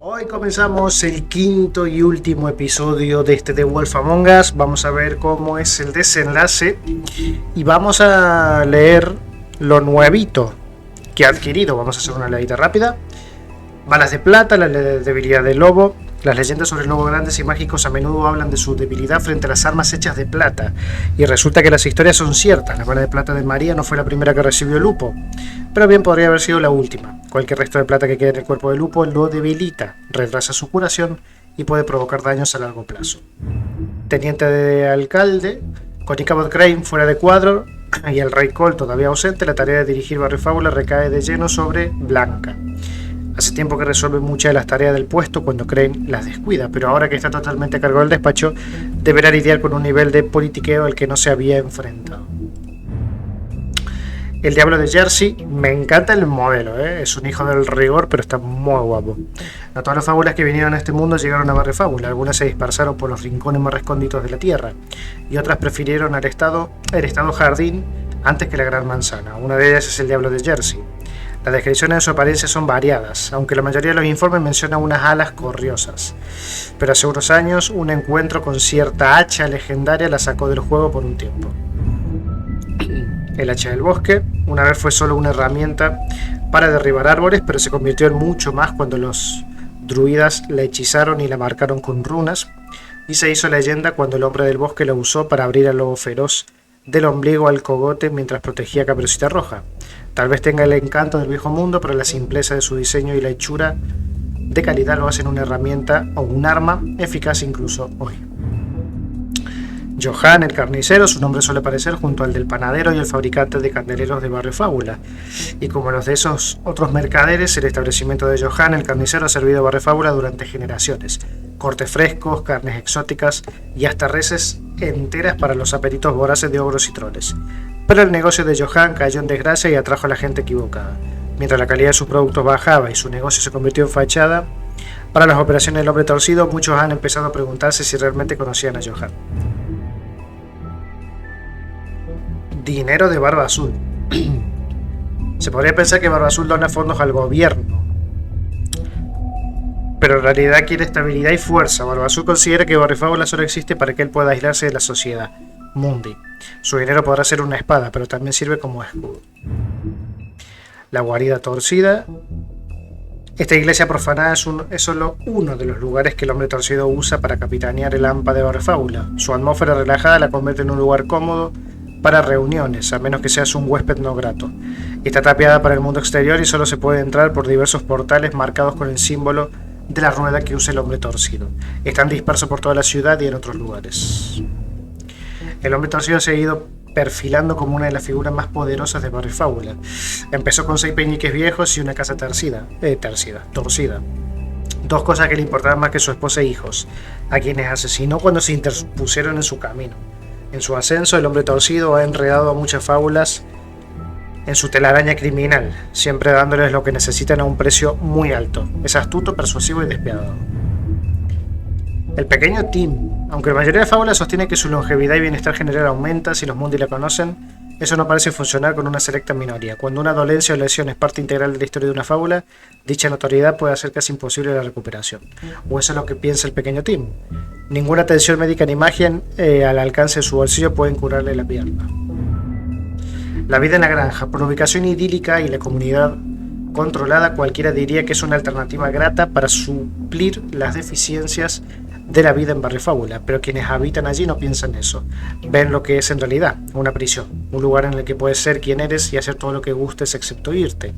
Hoy comenzamos el quinto y último episodio de The Wolf Among Us. Vamos a ver cómo es el desenlace y vamos a leer lo nuevito que ha adquirido. Vamos a hacer una leída rápida. Balas de plata, la debilidad del lobo. Las leyendas sobre lobos grandes y mágicos a menudo hablan de su debilidad frente a las armas hechas de plata, y resulta que las historias son ciertas. La bala de plata de María no fue la primera que recibió Lupo, pero bien podría haber sido la última. Cualquier resto de plata que quede en el cuerpo de Lupo lo debilita, retrasa su curación y puede provocar daños a largo plazo. Teniente de alcalde, con Ichabod Crane fuera de cuadro y el Rey Cole todavía ausente, la tarea de dirigir Barrio Fábula recae de lleno sobre Blanca. Hace tiempo que resuelve muchas de las tareas del puesto cuando Crane las descuida, pero ahora que está totalmente a cargo del despacho, deberá lidiar con un nivel de politiqueo al que no se había enfrentado. El Diablo de Jersey, me encanta el modelo, es un hijo del rigor, pero está muy guapo. No todas las fábulas que vinieron a este mundo llegaron a Barrio Fábula, algunas se dispersaron por los rincones más recónditos de la tierra, y otras prefirieron el estado jardín antes que la gran manzana. Una de ellas es el Diablo de Jersey. Las descripciones de su apariencia son variadas, aunque la mayoría de los informes menciona unas alas corriosas. Pero hace unos años, un encuentro con cierta hacha legendaria la sacó del juego por un tiempo. El hacha del bosque una vez fue solo una herramienta para derribar árboles, pero se convirtió en mucho más cuando los druidas la hechizaron y la marcaron con runas, y se hizo leyenda cuando el hombre del bosque la usó para abrir al lobo feroz del ombligo al cogote mientras protegía a Caperucita Roja. Tal vez tenga el encanto del viejo mundo, pero la simpleza de su diseño y la hechura de calidad lo hacen una herramienta o un arma eficaz incluso hoy. Johann el carnicero, su nombre suele aparecer junto al del panadero y el fabricante de candeleros de Barrio Fábula. Y como los de esos otros mercaderes, el establecimiento de Johann el carnicero ha servido a Barrio Fábula durante generaciones. Cortes frescos, carnes exóticas y hasta reses enteras para los apetitos voraces de ogros y troles. Pero el negocio de Johann cayó en desgracia y atrajo a la gente equivocada. Mientras la calidad de sus productos bajaba y su negocio se convirtió en fachada para las operaciones del hombre torcido, muchos han empezado a preguntarse si realmente conocían a Johann. Dinero de Barba Azul. Se podría pensar que Barba Azul dona fondos al gobierno, pero en realidad quiere estabilidad y fuerza. Barba Azul considera que Barrio Fábula solo existe para que él pueda aislarse de la sociedad. Mundi. Su dinero podrá ser una espada, pero también sirve como escudo. La guarida torcida. Esta iglesia profanada es solo uno de los lugares que el hombre torcido usa para capitanear el hampa de Barrio Fábula. Su atmósfera relajada la convierte en un lugar cómodo para reuniones, a menos que seas un huésped no grato. Está tapiada para el mundo exterior y solo se puede entrar por diversos portales marcados con el símbolo de la rueda que usa el hombre torcido. Están dispersos por toda la ciudad y en otros lugares. El hombre torcido se ha ido perfilando como una de las figuras más poderosas de Barrio Fábula. Empezó con 6 peñiques viejos y una casa torcida. Dos cosas que le importaban más que su esposa e hijos, a quienes asesinó cuando se interpusieron en su camino. En su ascenso, el hombre torcido ha enredado a muchas fábulas en su telaraña criminal, siempre dándoles lo que necesitan a un precio muy alto. Es astuto, persuasivo y despiadado. El pequeño Tim. Aunque la mayoría de fábulas sostiene que su longevidad y bienestar general aumenta si los Mundi la conocen, eso no parece funcionar con una selecta minoría. Cuando una dolencia o lesión es parte integral de la historia de una fábula, dicha notoriedad puede hacer casi imposible la recuperación. O eso es lo que piensa el pequeño Tim. Ninguna atención médica ni magia al alcance de su bolsillo pueden curarle la pierna. La vida en la granja, por ubicación idílica y la comunidad controlada, cualquiera diría que es una alternativa grata para suplir las deficiencias de la vida en Barrio Fábula, pero quienes habitan allí no piensan eso. Ven lo que es en realidad, una prisión, un lugar en el que puedes ser quien eres y hacer todo lo que gustes excepto irte.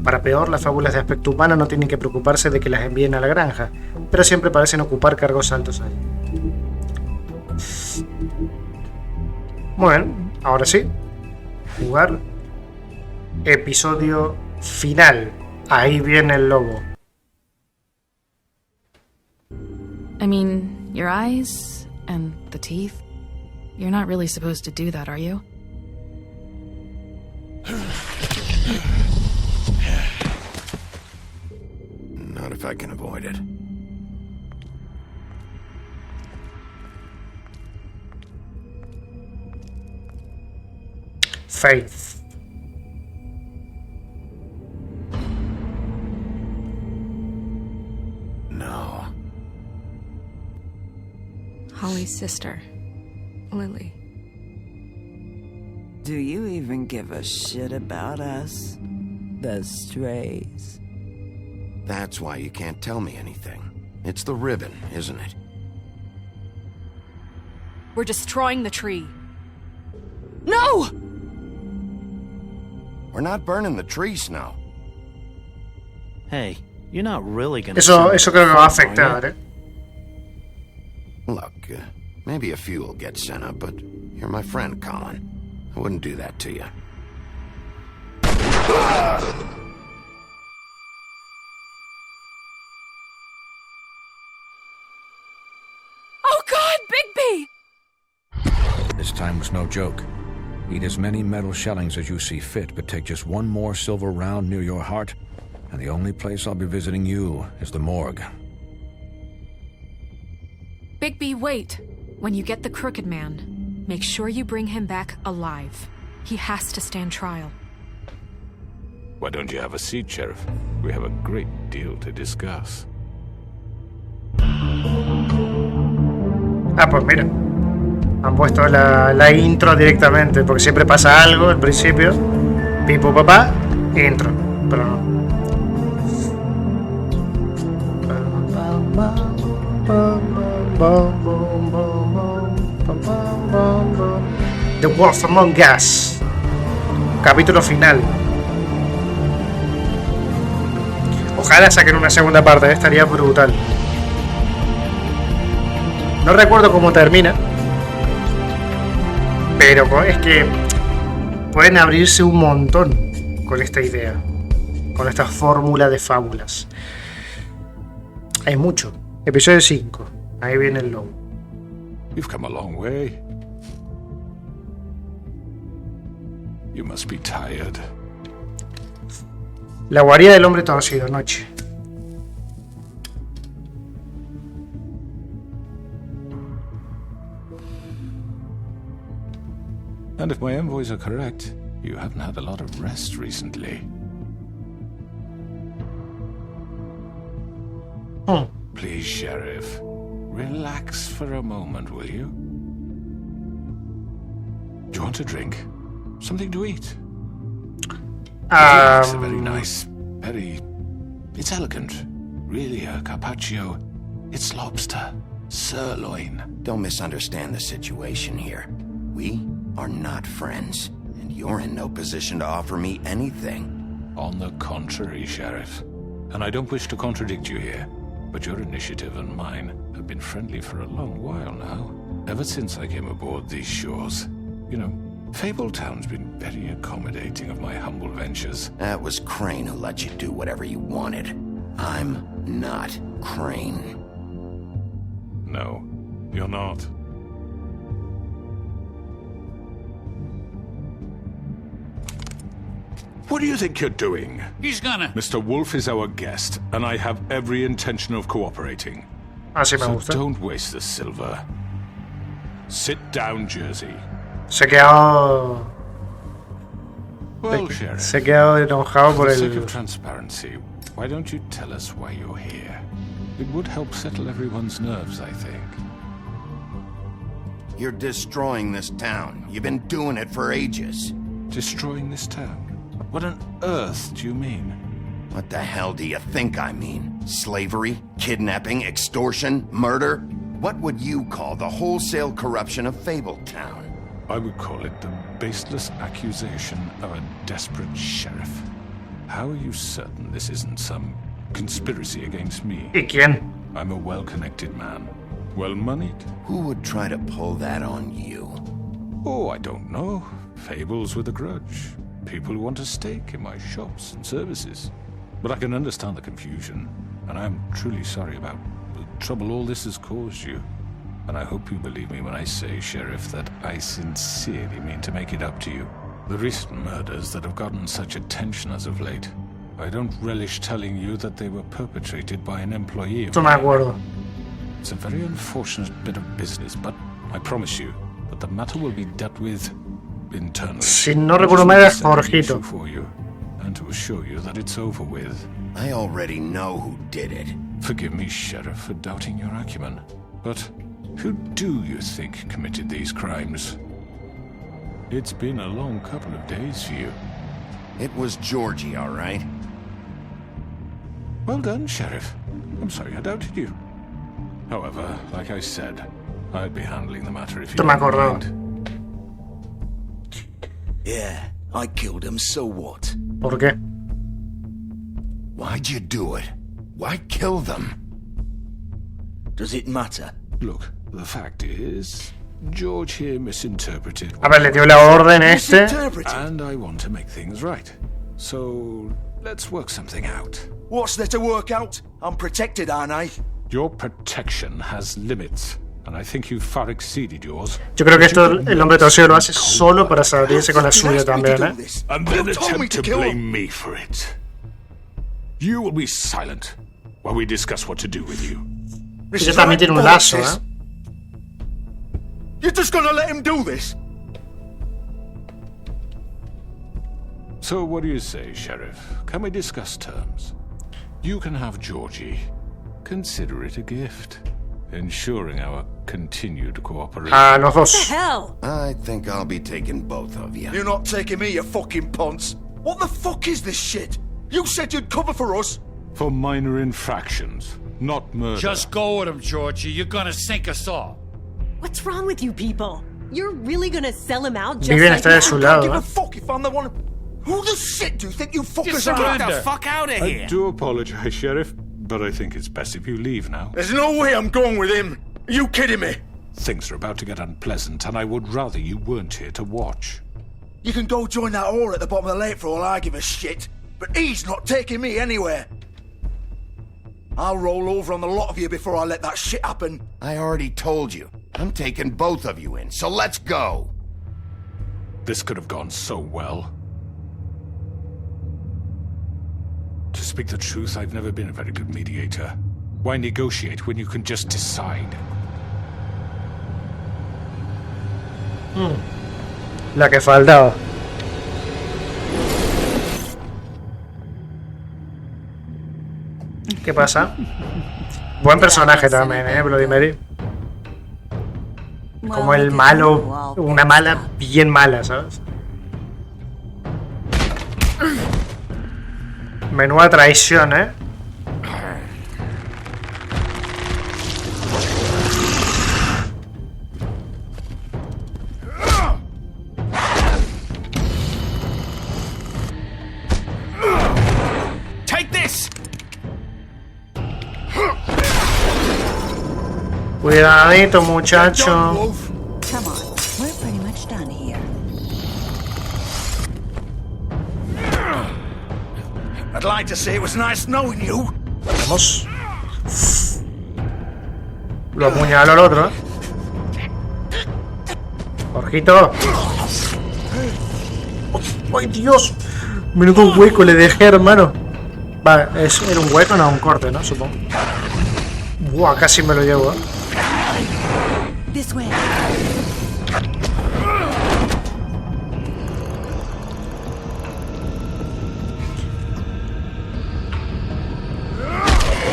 Para peor, las fábulas de aspecto humano no tienen que preocuparse de que las envíen a la granja, pero siempre parecen ocupar cargos altos allí. Bueno, ahora sí, jugar episodio final. Ahí viene el lobo. I mean, your eyes and the teeth. You're not really supposed to do that, are you? Not if I can avoid it. Faith. Holly's sister, Lily. Do you even give a shit about us? The strays. That's why you can't tell me anything. It's the ribbon, isn't it? We're destroying the tree. No! We're not burning the tree, Snow. Hey, you're not really gonna... Eso creo que va a afectar, ¿eh? Look, maybe a few will get sent up, but you're my friend, Colin. I wouldn't do that to you. Oh God, Bigby! This time was no joke. Eat as many metal shellings as you see fit, but take just one more silver round near your heart, and the only place I'll be visiting you is the morgue. Bigby, wait. When you get the Crooked Man, make sure you bring him back alive. He has to stand trial. Why don't you have a seat, Sheriff? We have a great deal to discuss. Ah, pues mira. Han puesto la intro directamente, porque siempre pasa algo al principio. Pipo papá, intro. Pero no. The Wolf Among Us. Capítulo final. Ojalá saquen una segunda parte, estaría brutal. No recuerdo cómo termina, pero es que pueden abrirse un montón con esta idea, con esta fórmula de fábulas. Hay mucho. Episodio 5. Ahí viene el lobo. You've come a long way. You must be tired. La guarida del hombre torcido, noche. And if my envoys are correct, you haven't had a lot of rest recently. Please, Sheriff, relax for a moment, will you? Do you want a drink? Something to eat? It's very nice. It's elegant. Really a carpaccio. It's lobster. Sirloin. Don't misunderstand the situation here. We are not friends, and you're in no position to offer me anything. On the contrary, Sheriff. And I don't wish to contradict you here, but your initiative and mine have been friendly for a long while now. Ever since I came aboard these shores. You know, Fabletown's been very accommodating of my humble ventures. That was Crane who let you do whatever you wanted. I'm not Crane. No, you're not. What do you think you're doing? He's gonna... Mr. Wolf is our guest, and I have every intention of cooperating. Así me So gusta. don't waste the silver. Sit down, Jersey. Se quedó. Well, Sheriff, Se quedó enojado for por the sake el. of transparency, why don't you tell us why you're here? It would help settle everyone's nerves, I think. You're destroying this town. You've been doing it for ages. Destroying this town? What on earth do you mean? What the hell do you think I mean? Slavery? Kidnapping? Extortion? Murder? What would you call the wholesale corruption of Fabletown? I would call it the baseless accusation of a desperate sheriff. How are you certain this isn't some conspiracy against me? ¿Y quién? I'm a well-connected man. Well-moneyed? Who would try to pull that on you? Oh, I don't know. Fables with a grudge. People who want a stake in my shops and services. But I can understand the confusion, and I'm truly sorry about the trouble all this has caused you. And I hope you believe me when I say, Sheriff, that I sincerely mean to make it up to you. The recent murders that have gotten such attention as of late, I don't relish telling you that they were perpetrated by an employee of No me acuerdo. It's a very unfortunate bit of business, but I promise you that the matter will be dealt with internally. Si no recuerdo mal, era Jorgito. For you, and to assure you that it's over with. I already know who did it. Forgive me, Sheriff, for doubting your acumen, but Who do you think committed these crimes? It's been a long couple of days for you. It was Georgie, all right? Well done, Sheriff. I'm sorry I doubted you. However, like I said, I'd be handling the matter if you Toma, didn't acordado. mind. Yeah, I killed him, so what? ¿Por qué? Why'd you do it? Why kill them? Does it matter? Look, the fact is, George here misinterpreted. A ver, le dio la orden este. Misinterpreted? And I want to make things right. So, let's work something out. What's there to work out? I'm protected, aren't I? Your protection has limits, and I think you've far exceeded yours. Yo creo que esto el hombre torcido lo hace solo para salirse con la suya también, ¿eh? And then attempt to blame me for it. You will be silent while we discuss what to do with you. Ella también tiene un lazo, ¿eh? You're just gonna let him do this? So what do you say, Sheriff? Can we discuss terms? You can have Georgie. Consider it a gift, ensuring our continued cooperation. A los dos. Hell! I think I'll be taking both of you. You're not taking me, you fucking ponce. What the fuck is this shit? You said you'd cover for us. For minor infractions, not murder. Just go with him, Georgie. You're gonna sink us all. What's wrong with you people? You're really gonna sell him out just Viven like está de that? su I lado, don't give ¿eh? a fuck if I'm the one. Who the shit do you think you fuckers are? surrender. Get the fuck out of I do apologize, Sheriff, but I think it's best if you leave now. There's no way I'm going with him. Are you kidding me? Things are about to get unpleasant, and I would rather you weren't here to watch. You can go join that whore at the bottom of the lake for all I give a shit. But he's not taking me anywhere. I'll roll over on the lot of you before I let that shit happen. I already told you. I'm taking both of you in, so let's go. This could have gone so well. To speak the truth, I've never been a very good mediator. Why negotiate when you can just decide? La que faltaba. ¿Qué pasa? Buen personaje también, Bloody Mary. Como el malo, una mala bien mala, ¿sabes? Menuda traición, ¿eh? Take this! Cuidadito, muchacho. Come on, we're pretty much done here. I'd like to say it was nice knowing you. Vamos. Lo apuñaló al otro, ¿eh? Jorgito. ¡Ay, Dios! Menudo hueco le dejé, hermano. Va, ¿era un hueco? No, un corte, ¿no? Supongo. Buah, casi me lo llevo, ¿eh? This way.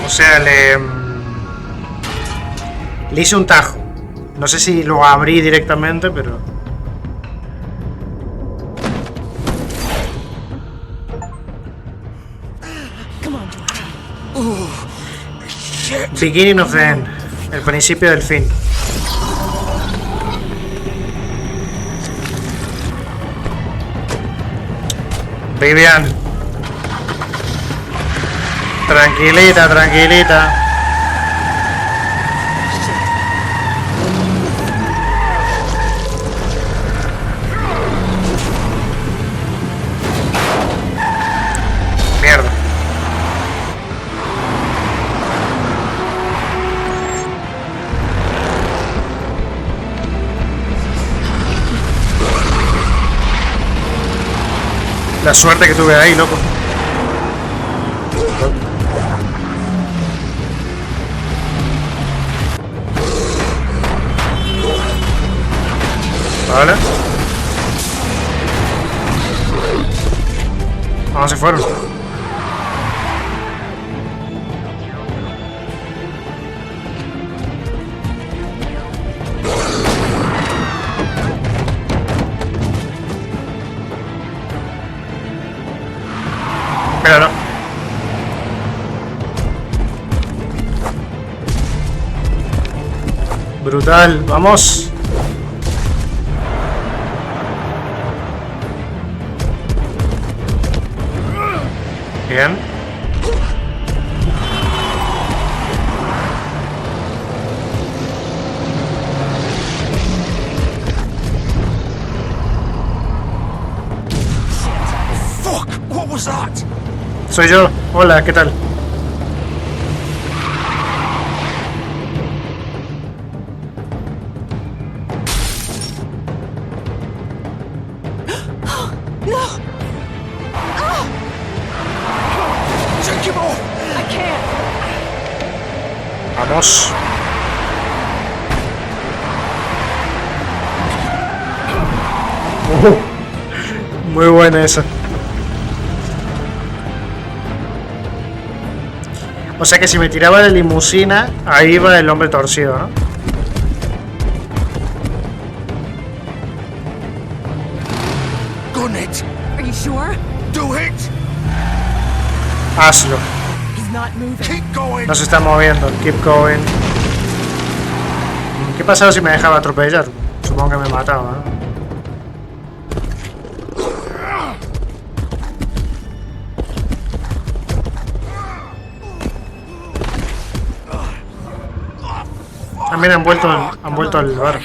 O sea, le hice un tajo. No sé si lo abrí directamente, pero... Beginning of the end. El principio del fin. Vivian. Tranquilita, tranquilita. Mierda. La suerte que tuve ahí, loco. Vale. Ah, se fueron. Brutal, vamos. Bien. Fuck! What was that? Soy yo. Hola, ¿qué tal? Vamos. Muy buena esa. O sea que si me tiraba de limusina, ahí va el hombre torcido, ¿no? Gun it. Are you sure? Do it. Hazlo. He's not moving. Keep going. No se está moviendo. Keep going. ¿Qué pasaba si me dejaba atropellar? Supongo que me mataba, ¿no? También han vuelto al bar.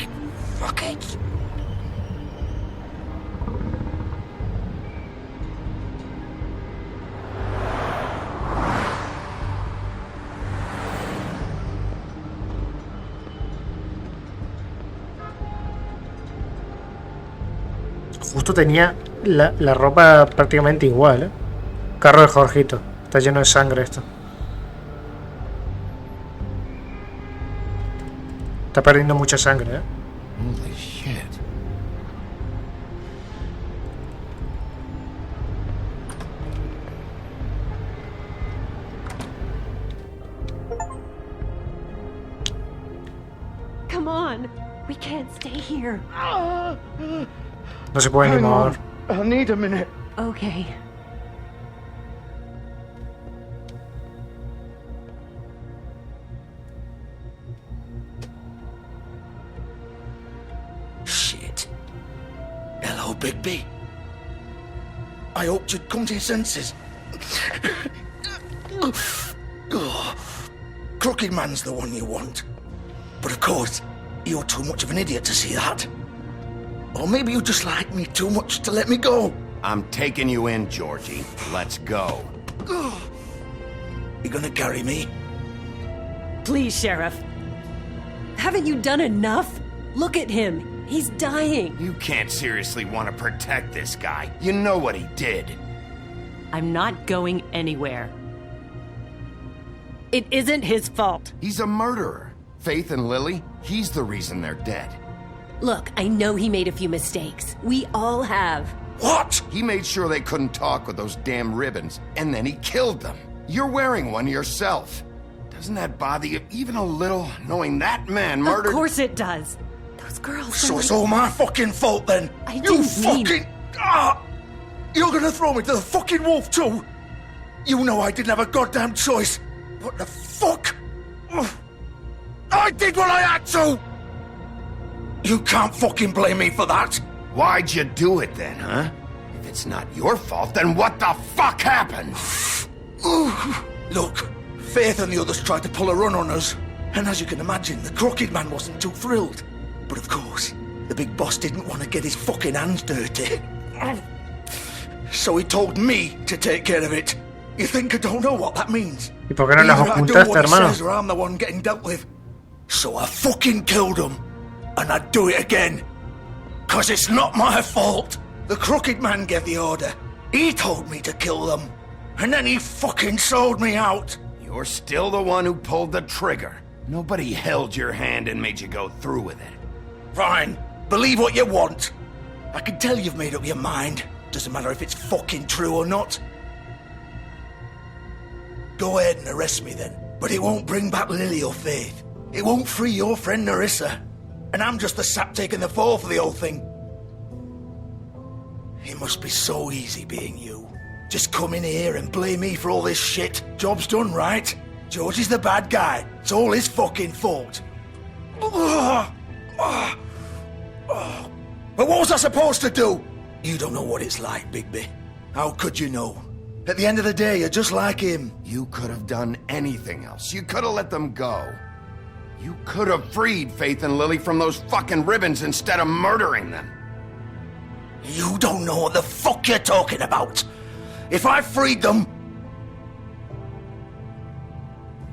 Justo tenía la ropa prácticamente igual, ¿eh? Carro de Jorgito. Está lleno de sangre esto. Está perdiendo mucha sangre, ¿eh? Holy shit. Come on. We can't stay here. No se puede ni mover. I need a minute. Okay. Shit. Hello, Bigby. I hoped you'd come to your senses. Crooked Man's the one you want. But of course, you're too much of an idiot to see that. Or maybe you just like me too much to let me go. I'm taking you in, Georgie. Let's go. You gonna carry me? Please, Sheriff. Haven't you done enough? Look at him. He's dying. You can't seriously want to protect this guy. You know what he did. I'm not going anywhere. It isn't his fault. He's a murderer. Faith and Lily, he's the reason they're dead. Look, I know he made a few mistakes. We all have. What? He made sure they couldn't talk with those damn ribbons, and then he killed them. You're wearing one yourself. Doesn't that bother you even a little, knowing that man murdered... Of course it does. Those girls So are it's like... all my fucking fault then? I You didn't mean- fucking... You're gonna throw me to the fucking wolf too? You know I didn't have a goddamn choice. What the fuck? I did what I had to! You can't fucking blame me for that. Why'd you do it then, huh? If it's not your fault, then what the fuck happened? Look, Faith and the others tried to pull a run on us. And as you can imagine, the Crooked Man wasn't too thrilled. But of course, the big boss didn't want to get his fucking hands dirty. So he told me to take care of it. You think I don't know what that means? ¿Y por qué no las Either I do ocultaste, what he hermano? says or I'm the one getting dealt with. So I fucking killed him. And I'd do it again. 'Cause it's not my fault. The Crooked Man gave the order. He told me to kill them. And then he fucking sold me out. You're still the one who pulled the trigger. Nobody held your hand and made you go through with it. Fine. Believe what you want. I can tell you've made up your mind. Doesn't matter if it's fucking true or not. Go ahead and arrest me then. But it won't bring back Lily or Faith. It won't free your friend Nerissa. And I'm just the sap taking the fall for the whole thing. It must be so easy being you. Just come in here and blame me for all this shit. Job's done, right? George is the bad guy. It's all his fucking fault. But what was I supposed to do? You don't know what it's like, Bigby. How could you know? At the end of the day, you're just like him. You could have done anything else. You could have let them go. You could have freed Faith and Lily from those fucking ribbons instead of murdering them. You don't know what the fuck you're talking about. If I freed them...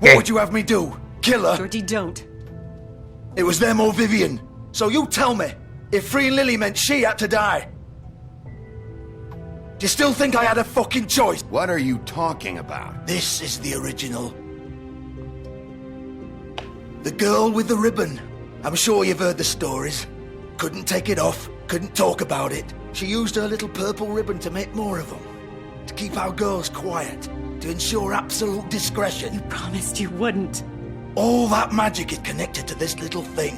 What would you have me do? Kill her? Georgie, don't. It was them or Vivian. So you tell me, if freeing Lily meant she had to die, do you still think I had a fucking choice? What are you talking about? This is the original. The girl with the ribbon. I'm sure you've heard the stories. Couldn't take it off, couldn't talk about it. She used her little purple ribbon to make more of them. To keep our girls quiet. To ensure absolute discretion. You promised you wouldn't. All that magic is connected to this little thing.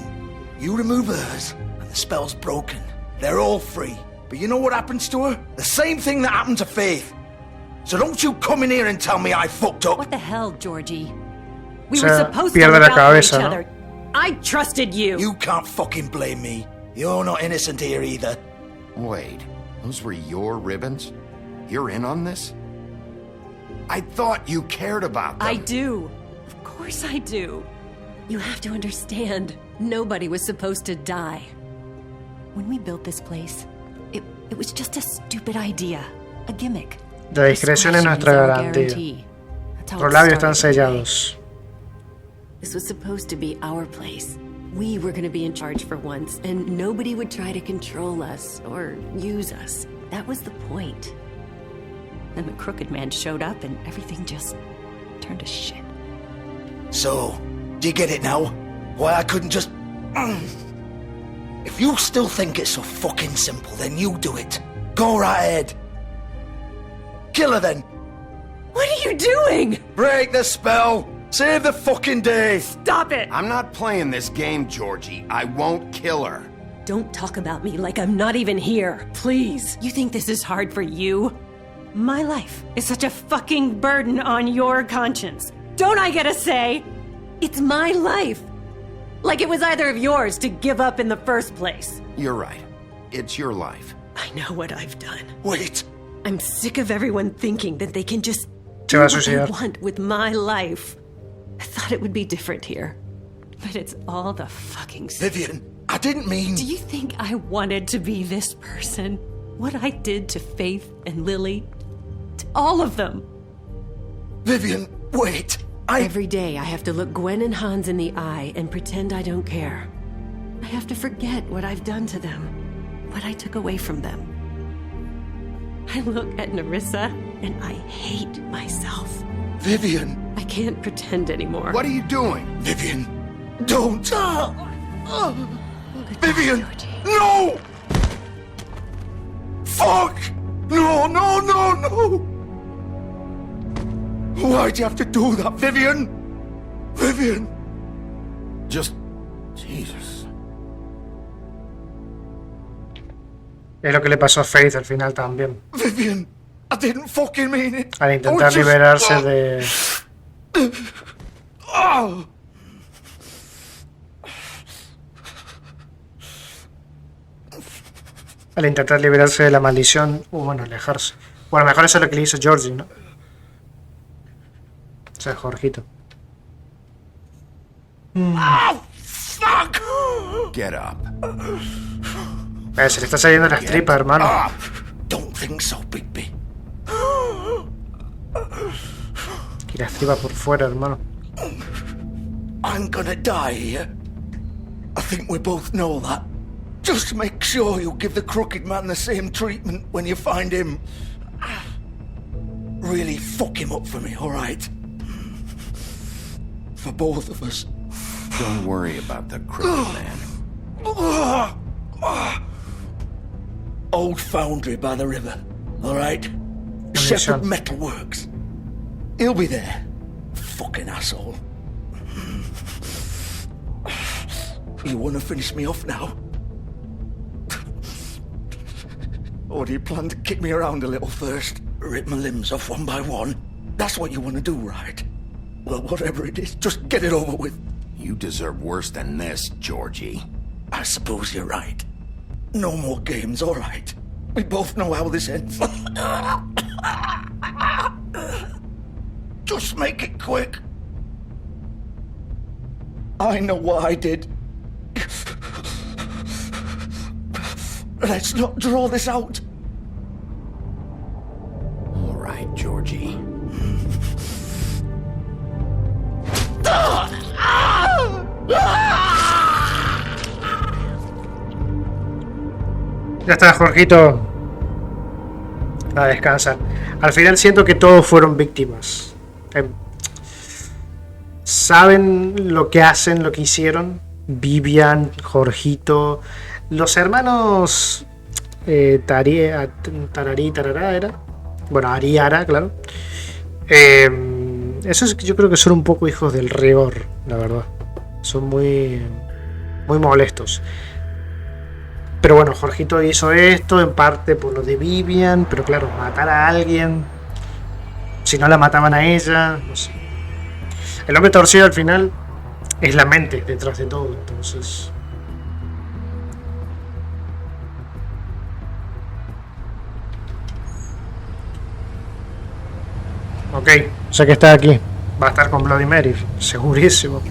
You remove hers, and the spell's broken. They're all free. But you know what happens to her? The same thing that happened to Faith. So don't you come in here and tell me I fucked up. What the hell, Georgie? We O sea, were supposed to pierde look la out for cabeza, each ¿no? other. I trusted you. You can't fucking blame me. You're not innocent here either. Wait, those were your ribbons? You're in on this? I thought you cared about them. I do. Of course I do. You have to understand, nobody was supposed to die. When we built this place, it was just a stupid idea, a gimmick. La discreción es nuestra garantía. Nuestros labios están sellados. This was supposed to be our place. We were going to be in charge for once, and nobody would try to control us or use us. That was the point. Then the crooked man showed up, and everything just turned to shit. So, do you get it now? Why I couldn't just... If you still think it's so fucking simple, then you do it. Go right ahead. Kill her then. What are you doing? Break the spell. Save the fucking day. Stop it. I'm not playing this game, Georgie. I won't kill her. Don't talk about me like I'm not even here. Please. You think this is hard for you? My life is such a fucking burden on your conscience. Don't I get a say? It's my life. Like it was either of yours to give up in the first place. You're right. It's your life. I know what I've done. Wait. I'm sick of everyone thinking that they can just Se do va a what they suicidar. want with my life. I thought it would be different here. But it's all the fucking same. Vivian, I didn't mean... Do you think I wanted to be this person? What I did to Faith and Lily? To all of them? Vivian, wait. Every day I have to look Gwen and Hans in the eye and pretend I don't care. I have to forget what I've done to them. What I took away from them. I look at Nerissa and I hate myself. Vivian. I can't pretend anymore. What are you doing? Vivian, don't. Vivian, no! Fuck! No, no, no, no! Why'd you have to do that, Vivian? Vivian! Just... Jesus. Es lo que le pasó a Faith al final también. Vivian, I didn't fucking mean it. Al intentar liberarse de... Oh. Al intentar liberarse de la maldición, bueno, alejarse. Bueno, mejor eso es lo que le hizo Georgie, ¿no? O sea, Jorgito. Oh, fuck! Get up. Se le está saliendo las tripas, hermano. Don't think so, Bigby. Y las tripas por fuera, hermano. I'm gonna die here. I think we both know that. Just make sure you give the crooked man the same treatment when you find him. Really fuck him up for me, alright? For both of us. Don't worry about the crooked man. Old foundry by the river, alright? Shepherd Metalworks. He'll be there. Fucking asshole. You wanna finish me off now? Or do you plan to kick me around a little first? Rip my limbs off one by one? That's what you wanna do, right? Well, whatever it is, just get it over with. You deserve worse than this, Georgie. I suppose you're right. No more games, all right. We both know how this ends. Just make it quick. I know what I did. Let's not draw this out. All right, Georgie. Ya está, Jorgito. A descansar. Al final siento que todos fueron víctimas. Saben lo que hacen, lo que hicieron. Vivian, Jorgito, los hermanos Tararí, Tarará era. Bueno, Ariara, claro. Esos yo creo que son un poco hijos del rigor, la verdad. Son muy molestos. Pero bueno, Jorgito hizo esto en parte por lo de Vivian, pero claro, matar a alguien, si no la mataban a ella, no sé. El hombre torcido al final es la mente detrás de todo, entonces... Ok, ya que está aquí, va a estar con Bloody Mary, segurísimo.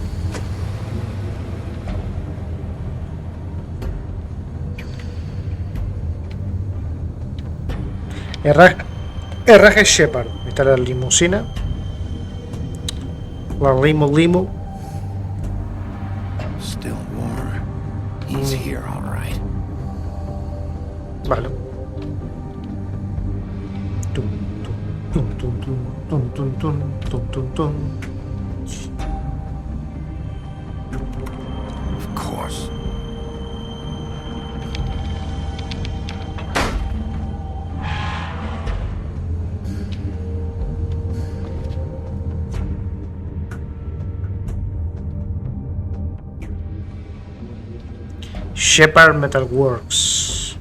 Herraje Shepard. Está la limusina. La limo. Still warm. He's here, all right. Vale. Of course. Shepard Metalworks.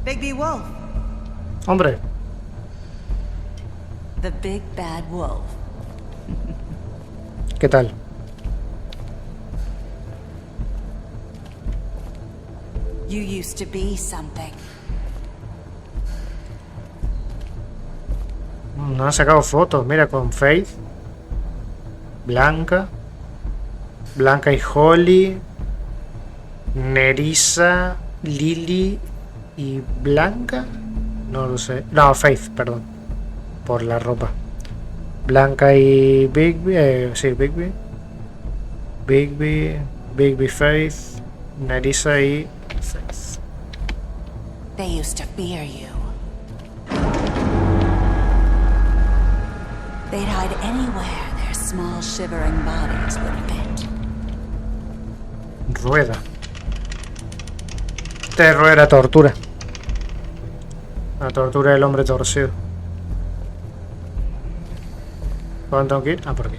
Big Wolf. Hombre. The Big Bad Wolf. ¿Qué tal? You used to be something. No han sacado fotos, mira, con Faith, Blanca y Holly, Nerissa, Lily y Blanca. No lo sé. No, Faith, perdón. Por la ropa. Blanca y Bigby, sí, Bigby, Faith, Nerissa y Faith. They used to fear you. They'd hide anywhere their small shivering bodies would fit. Rueda. Esta rueda era tortura. La tortura del hombre torcido. ¿Por dónde tengo que ir? Ah, por aquí.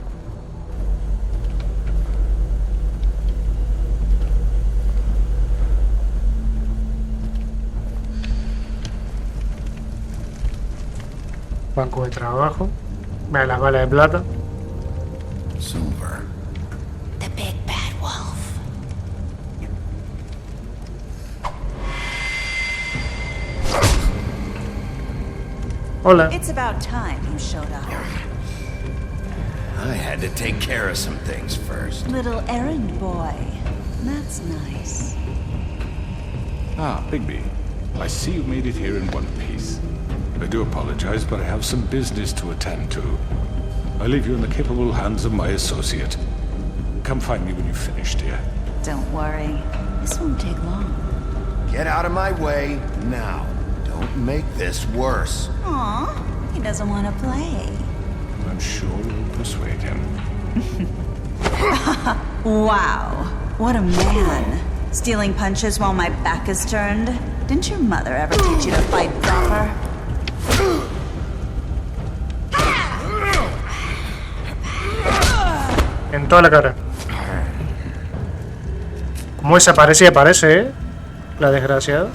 Banco de trabajo. Mira las balas de plata. Silver. The Big Bad Wolf. Hola. It's about time you showed up. I had to take care of some things first. Little errand boy. That's nice. Ah, Bigby. I see you made it here in one piece. I do apologize, but I have some business to attend to. I leave you in the capable hands of my associate. Come find me when you've finished, dear. Don't worry. This won't take long. Get out of my way now. Don't make this worse. Aw, he doesn't want to play. I'm sure we'll persuade him. Wow, what a man. Stealing punches while my back is turned? Didn't your mother ever teach you to fight proper? En toda la cara. Como desaparece y aparece, ¿eh? La desgraciada.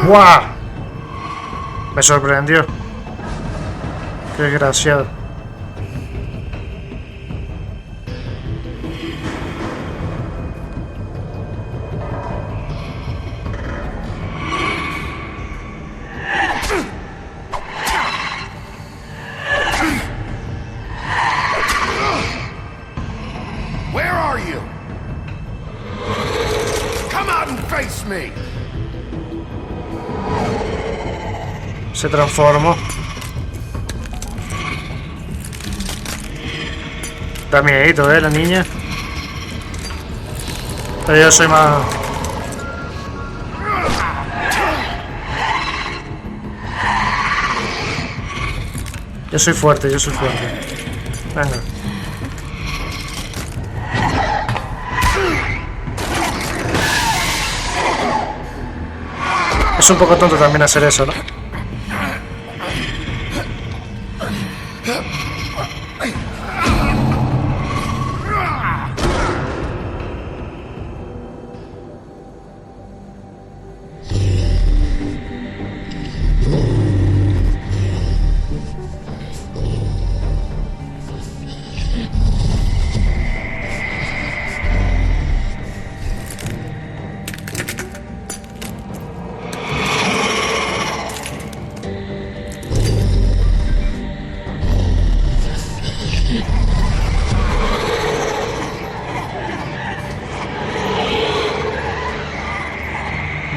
¡Guau! Me sorprendió. Qué desgraciado. Where are you? Come out and face me. Se transformó. Da miedito, la niña. Pero yo soy más... Yo soy fuerte. Venga. Es un poco tonto también hacer eso, ¿no?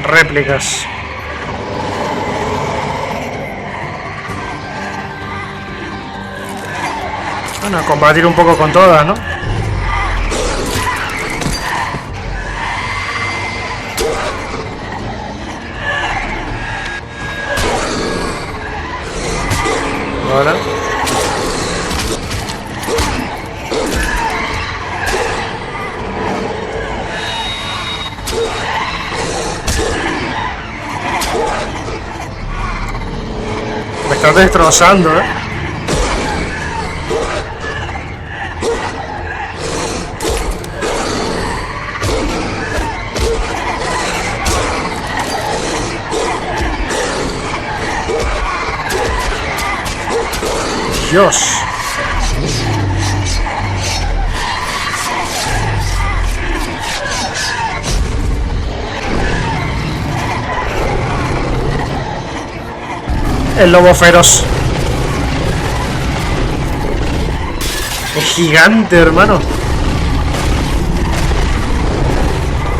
Réplicas. Bueno, combatir un poco con todas, ¿no? Ahora. Me estás destrozando, ¿eh? Dios. El lobo feroz. Es gigante, hermano.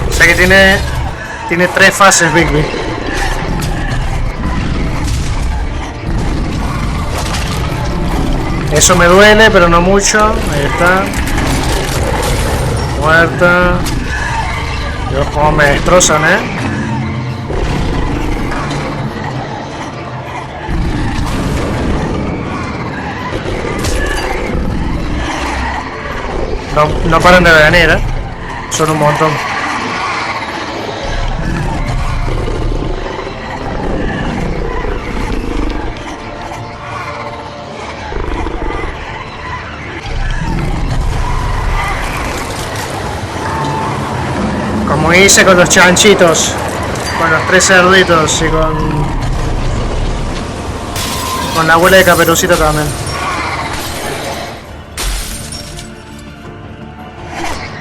O sea que tiene 3 fases, Bigby. Eso me duele, pero no mucho. Ahí está. Muerta. Dios, cómo me destrozan, No paran de venir, son un montón. Como hice con los chanchitos, con los 3 cerditos y con Con la abuela de Caperucita también.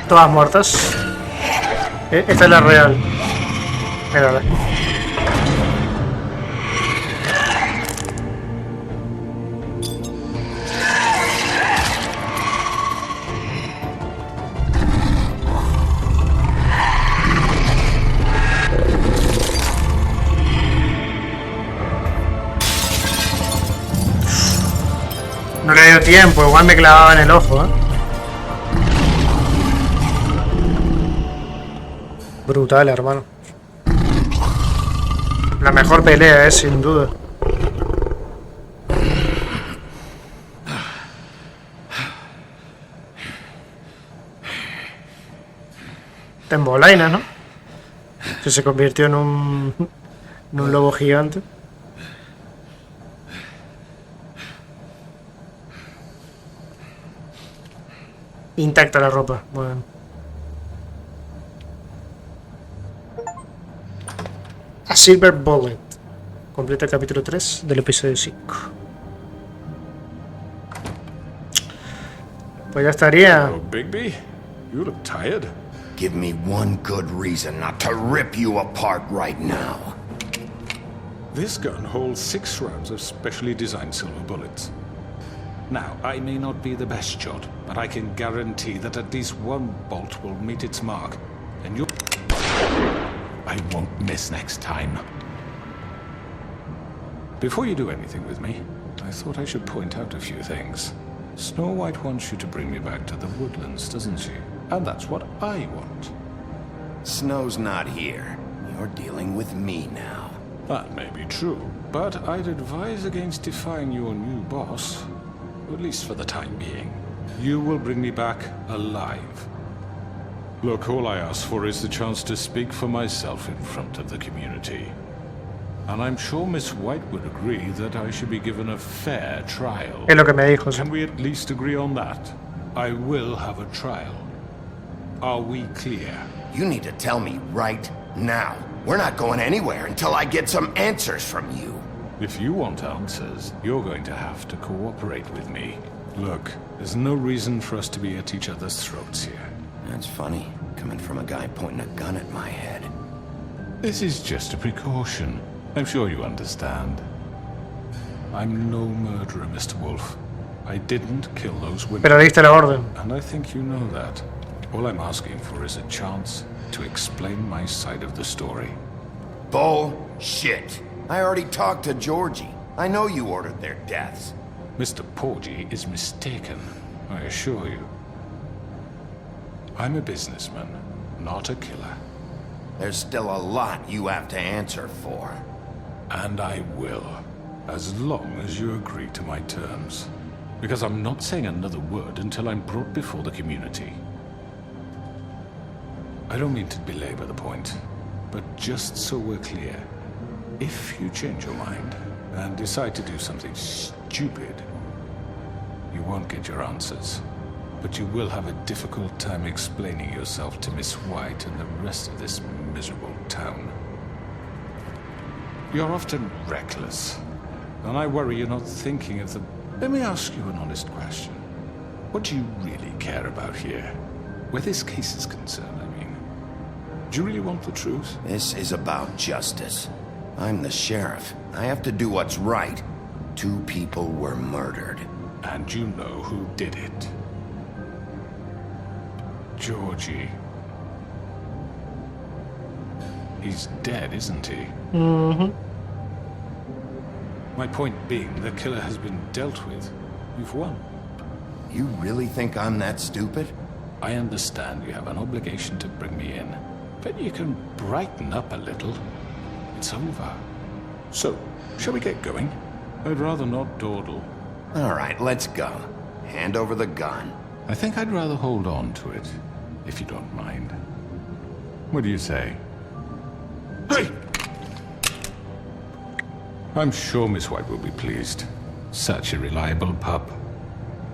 Todas muertas. Esta es la real. Mírala. No le dio tiempo, igual me clavaba en el ojo, ¿eh? Brutal, hermano. La mejor pelea, sin duda. Te embolainas, ¿no? Que se convirtió en un lobo gigante. Intacta la ropa. Bueno. A Silver Bullet. Completa el capítulo 3 del episodio 5. Pues ya estaría. Oh, Bigby, you look tired. Give me one good reason not to rip you apart right now. This gun holds 6 rounds of specially designed silver bullets. Now, I may not be the best shot, but I can guarantee that at least one bolt will meet its mark, and you... I won't miss next time. Before you do anything with me, I thought I should point out a few things. Snow White wants you to bring me back to the woodlands, doesn't she? And that's what I want. Snow's not here. You're dealing with me now. That may be true, but I'd advise against defying your new boss. At least for the time being. You will bring me back alive. Look, all I ask for is the chance to speak for myself in front of the community. And I'm sure Miss White would agree that I should be given a fair trial. Es lo que me dijo. Can we at least agree on that? I will have a trial. Are we clear? You need to tell me right now. We're not going anywhere until I get some answers from you. If you want answers, you're going to have to cooperate with me. Look, there's no reason for us to be at each other's throats here. That's funny, coming from a guy pointing a gun at my head. This is just a precaution. I'm sure you understand. I'm no murderer, Mr. Wolf. I didn't kill those women. Pero diste la orden. And I think you know that. All I'm asking for is a chance to explain my side of the story. Bullshit. I already talked to Georgie. I know you ordered their deaths. Mr. Porgy is mistaken, I assure you. I'm a businessman, not a killer. There's still a lot you have to answer for. And I will, as long as you agree to my terms. Because I'm not saying another word until I'm brought before the community. I don't mean to belabor the point, but just so we're clear, if you change your mind and decide to do something stupid, you won't get your answers. But you will have a difficult time explaining yourself to Miss White and the rest of this miserable town. You're often reckless, and I worry you're not thinking of the... Let me ask you an honest question. What do you really care about here? Where this case is concerned, I mean. Do you really want the truth? This is about justice. I'm the sheriff. I have to do what's right. 2 people were murdered. And you know who did it. Georgie. He's dead, isn't he? Mm-hmm. My point being, the killer has been dealt with. You've won. You really think I'm that stupid? I understand you have an obligation to bring me in. But you can brighten up a little. It's over. So, shall we get going? I'd rather not dawdle. All right, let's go. Hand over the gun. I think I'd rather hold on to it, if you don't mind. What do you say? Hey! I'm sure Miss White will be pleased. Such a reliable pup.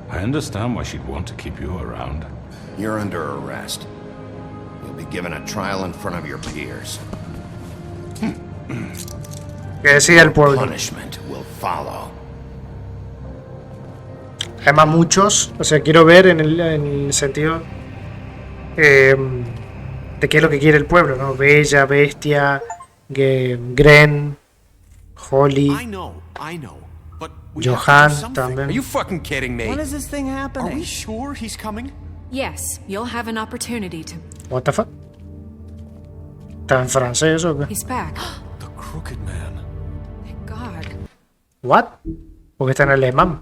I understand why she'd want to keep you around. You're under arrest. You'll be given a trial in front of your peers. Que decida el pueblo. Punishment will follow. Además muchos, o sea, quiero ver en el sentido de qué es lo que quiere el pueblo, ¿no? Bella, Bestia, Gren, Holly, Johan también. Are you fucking kidding me? When is this thing happening? Are we sure he's coming? Yes, you'll have an opportunity to... What the fuck? ¿Está en francés o qué? He's back. The Crooked Man. Thank God. What? Porque está en alemán.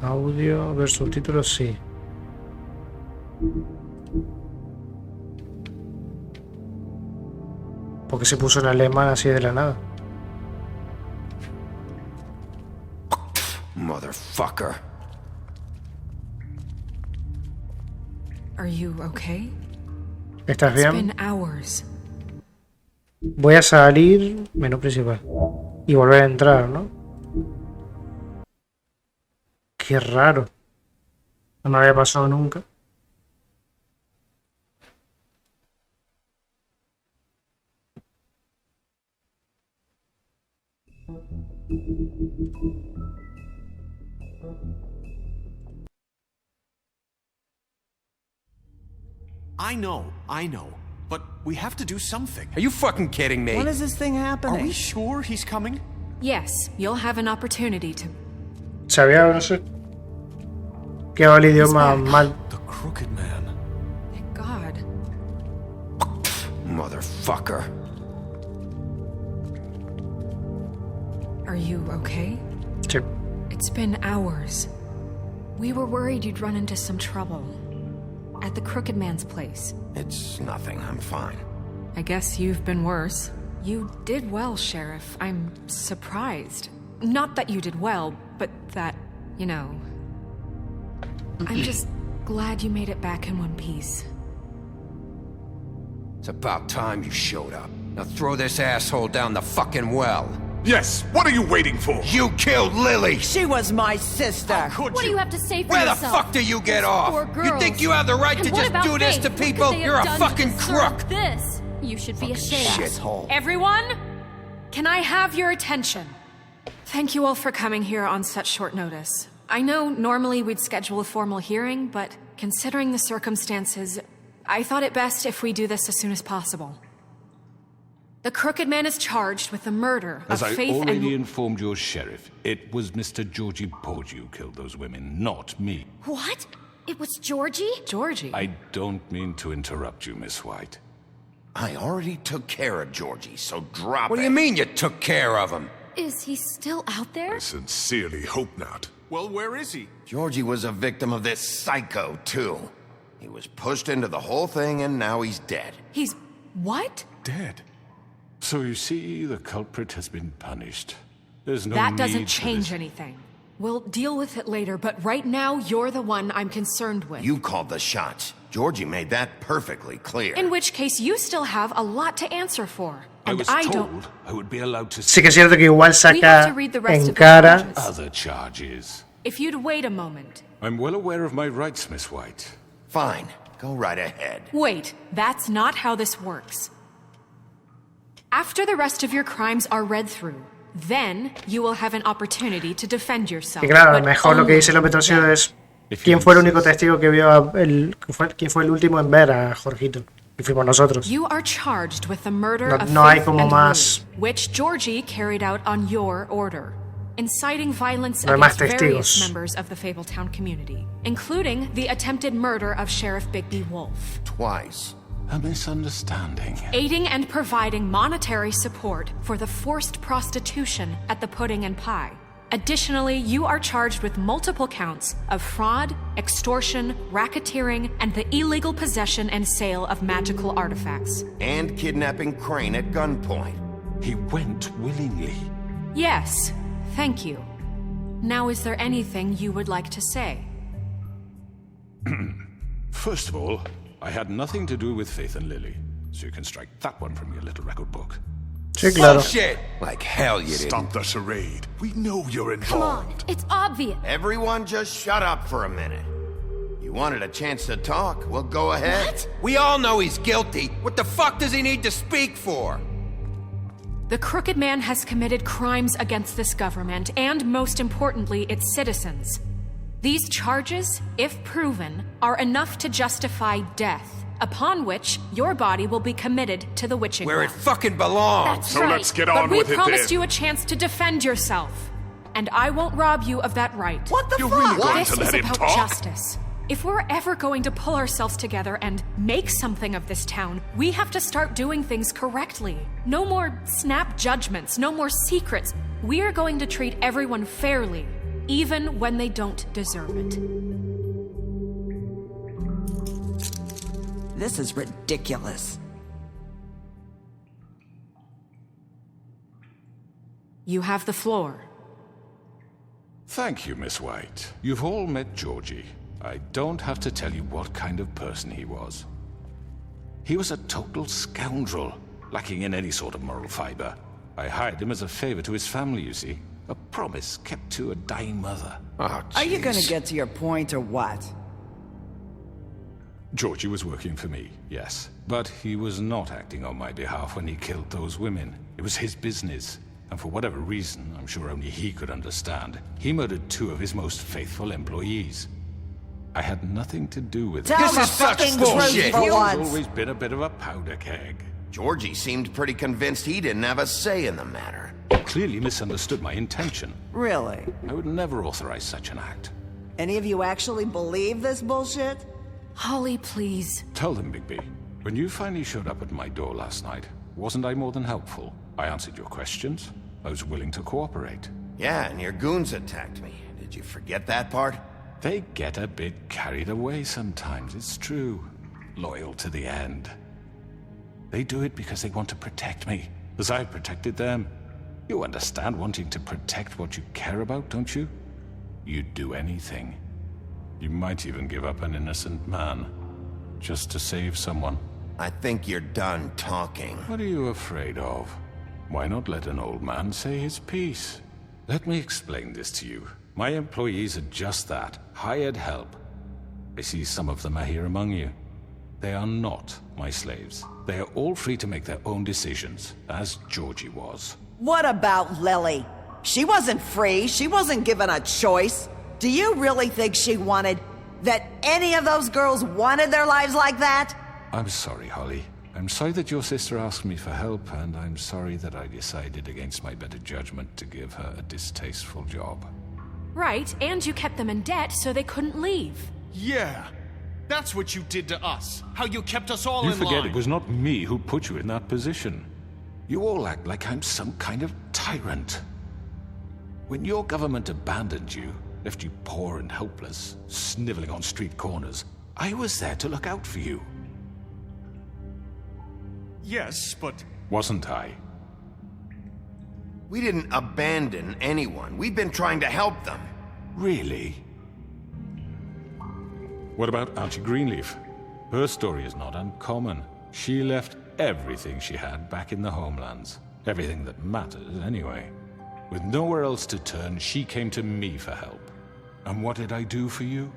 Audio, ver subtítulos, sí. Porque se puso en alemán así de la nada. Motherfucker. Are you okay? ¿Estás It's bien? been hours. Voy a salir, menú principal. Y volver a entrar, ¿no? Qué raro. No me había pasado nunca. I know. But we have to do something. Are you fucking kidding me? When is this thing happening? Are we sure he's coming? Yes, you'll have an opportunity to... Sabía, no sé. Que va el idioma mal. The Crooked Man. Thank God. Motherfucker. Are you okay? Sí. It's been hours. We were worried you'd run into some trouble. At the Crooked Man's place. It's nothing. I'm fine. I guess you've been worse. You did well, Sheriff. I'm surprised. Not that you did well, but that, you know... I'm just glad you made it back in one piece. It's about time you showed up. Now throw this asshole down the fucking well. Yes, what are you waiting for? You killed Lily! She was my sister. What do you have to say for Where yourself? the fuck do you get off? Poor You girls. think you have the right And to what just about do this Faith? to What could people? they have You're a done to fucking deserve crook! This. You should be ashamed. Shithole. Everyone, can I have your attention? Thank you all for coming here on such short notice. I know normally we'd schedule a formal hearing, but considering the circumstances, I thought it best if we do this as soon as possible. The Crooked Man is charged with the murder As of I Faith already and... informed your sheriff, it was Mr. Georgie Porgy who killed those women, not me. What? It was Georgie? Georgie? I don't mean to interrupt you, Miss White. I already took care of Georgie, so drop What it. do you mean you took care of him? Is he still out there? I sincerely hope not. Well, where is he? Georgie was a victim of this psycho, too. He was pushed into the whole thing, and now he's dead. He's... what? Dead. So you see, the culprit has been punished. There's no That need doesn't for change this. anything. We'll deal with it later, but right now, you're the one I'm concerned with. You called the shots. Georgie made that perfectly clear. In which case, you still have a lot to answer for. I And was I told don't... I would be allowed to Sí que es cierto que igual We have saca to read the rest en of the cara. charges. other charges. If you'd wait a moment. I'm well aware of my rights, Miss White. Fine. Go right ahead. Wait, that's not how this works. After the rest of your crimes are read through, then you will have an opportunity to defend yourself. Que claro, a lo but mejor lo que only dice el hombre torcido then. es quién fue el único testigo que vio quién fue el último en ver a Jorgito. Y fuimos nosotros. You are charged with the murder No- of no hay Faith como and más- Lily, which Georgie carried out on your order, inciting violence No hay más against various testigos. members of the Fabletown community, including the attempted murder of Sheriff Bigby Wolf. Twice. A misunderstanding. Aiding and providing monetary support for the forced prostitution at the Pudding and Pie. Additionally, you are charged with multiple counts of fraud, extortion, racketeering, and the illegal possession and sale of magical artifacts. And kidnapping Crane at gunpoint. He went willingly. Yes, thank you. Now, is there anything you would like to say? First of all, I had nothing to do with Faith and Lily, so you can strike that one from your little record book. Sí, claro. Bullshit! Like hell you didn't. Stop the charade. We know you're involved. Come on, it's obvious. Everyone just shut up for a minute. You wanted a chance to talk? Well, go ahead. What? We all know he's guilty. What the fuck does he need to speak for? The Crooked Man has committed crimes against this government and, most importantly, its citizens. These charges, if proven, are enough to justify death, upon which your body will be committed to the witching Where it well. fucking belongs! That's So right. let's get on but with we it promised then. you a chance to defend yourself. And I won't rob you of that right. What the You're fuck? Really going This to is let him about talk? justice. If we're ever going to pull ourselves together and make something of this town, we have to start doing things correctly. No more snap judgments, no more secrets. We are going to treat everyone fairly, even when they don't deserve it. This is ridiculous. You have the floor. Thank you, Miss White. You've all met Georgie. I don't have to tell you what kind of person he was. He was a total scoundrel, lacking in any sort of moral fiber. I hired him as a favor to his family, you see. A promise kept to a dying mother. Oh, Are you gonna get to your point or what? Georgie was working for me, yes. But he was not acting on my behalf when he killed those women. It was his business. And for whatever reason, I'm sure only he could understand, he murdered 2 of his most faithful employees. I had nothing to do with it. Tell the fucking truth for He's once. always been a bit of a powder keg. Georgie seemed pretty convinced he didn't have a say in the matter. Clearly misunderstood my intention. Really? I would never authorize such an act. Any of you actually believe this bullshit? Holly, please. Tell them, Bigby. When you finally showed up at my door last night, wasn't I more than helpful? I answered your questions. I was willing to cooperate. Yeah, and your goons attacked me. Did you forget that part? They get a bit carried away sometimes, it's true. Loyal to the end. They do it because they want to protect me, as I protected them. You understand wanting to protect what you care about, don't you? You'd do anything. You might even give up an innocent man, just to save someone. I think you're done talking. What are you afraid of? Why not let an old man say his piece? Let me explain this to you. My employees are just that, hired help. I see some of them are here among you. They are not my slaves. They are all free to make their own decisions, as Georgie was. What about Lily? She wasn't free. She wasn't given a choice. Do you really think she wanted... that any of those girls wanted their lives like that? I'm sorry, Holly. I'm sorry that your sister asked me for help, and I'm sorry that I decided against my better judgment to give her a distasteful job. Right, and you kept them in debt so they couldn't leave. Yeah. That's what you did to us. How you kept us all You in forget line. it was not me who put you in that position. You all act like I'm some kind of tyrant. When your government abandoned you, left you poor and helpless, sniveling on street corners, I was there to look out for you. Yes, but... Wasn't I? We didn't abandon anyone. We've been trying to help them. Really? What about Auntie Greenleaf? Her story is not uncommon. She left everything she had back in the homelands. Everything that mattered, anyway. With nowhere else to turn, she came to me for help. And what did I do for you?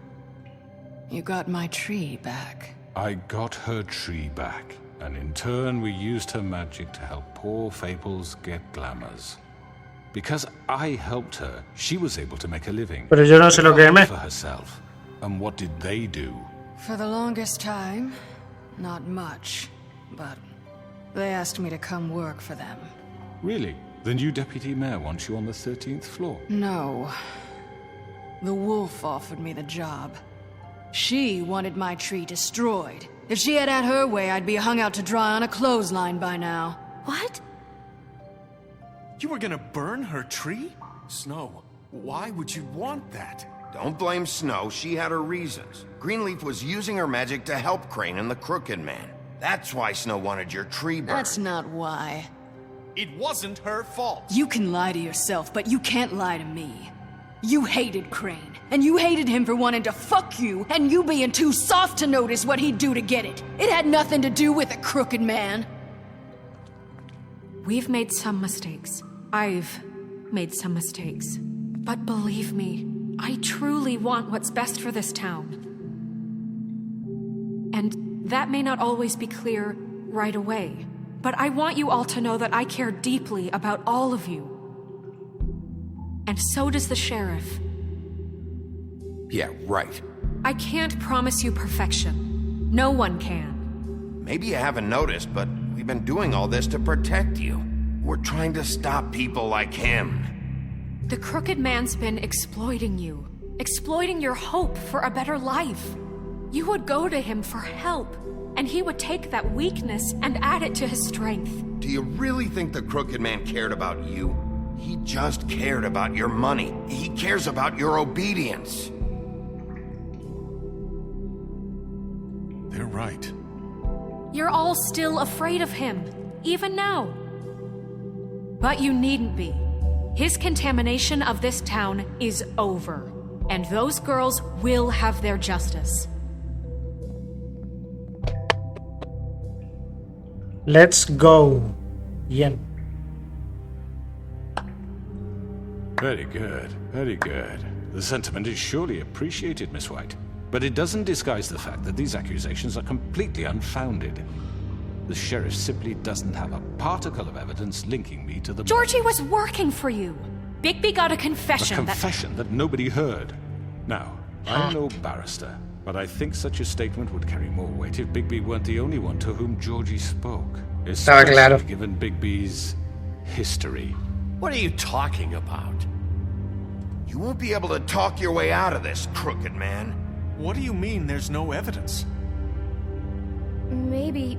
You got my tree back. I got her tree back. And in turn, we used her magic to help poor Fables get glamours. Because I helped her, she was able to make a living. Pero yo no se lo quemé. For herself. And what did they do? For the longest time, not much. But they asked me to come work for them. Really? The new deputy mayor wants you on the 13th floor? No. The wolf offered me the job. She wanted my tree destroyed. If she had her way, I'd be hung out to dry on a clothesline by now. What? You were gonna burn her tree? Snow, why would you want that? Don't blame Snow. She had her reasons. Greenleaf was using her magic to help Crane and the Crooked Man. That's why Snow wanted your tree burned. That's not why. It wasn't her fault. You can lie to yourself, but you can't lie to me. You hated Crane, and you hated him for wanting to fuck you, and you being too soft to notice what he'd do to get it. It had nothing to do with the Crooked Man. We've made some mistakes. I've made some mistakes. But believe me, I truly want what's best for this town. And that may not always be clear right away. But I want you all to know that I care deeply about all of you. And so does the sheriff. Yeah, right. I can't promise you perfection. No one can. Maybe you haven't noticed, but we've been doing all this to protect you. We're trying to stop people like him. The crooked man's been exploiting you. Exploiting your hope for a better life. You would go to him for help, and he would take that weakness and add it to his strength. Do you really think the crooked man cared about you? He just cared about your money. He cares about your obedience. They're right. You're all still afraid of him, even now. But you needn't be. His contamination of this town is over, and those girls will have their justice. Let's go. Bien. Very good, very good. The sentiment is surely appreciated, Miss White. But it doesn't disguise the fact that these accusations are completely unfounded. The sheriff simply doesn't have a particle of evidence linking me to the... Georgie was working for you. Bigby got a confession. A confession that nobody heard. Now, I'm no barrister, but I think such a statement would carry more weight if Bigby weren't the only one to whom Georgie spoke. Especially given Bigby's history. What are you talking about? You won't be able to talk your way out of this, crooked man. What do you mean there's no evidence? Maybe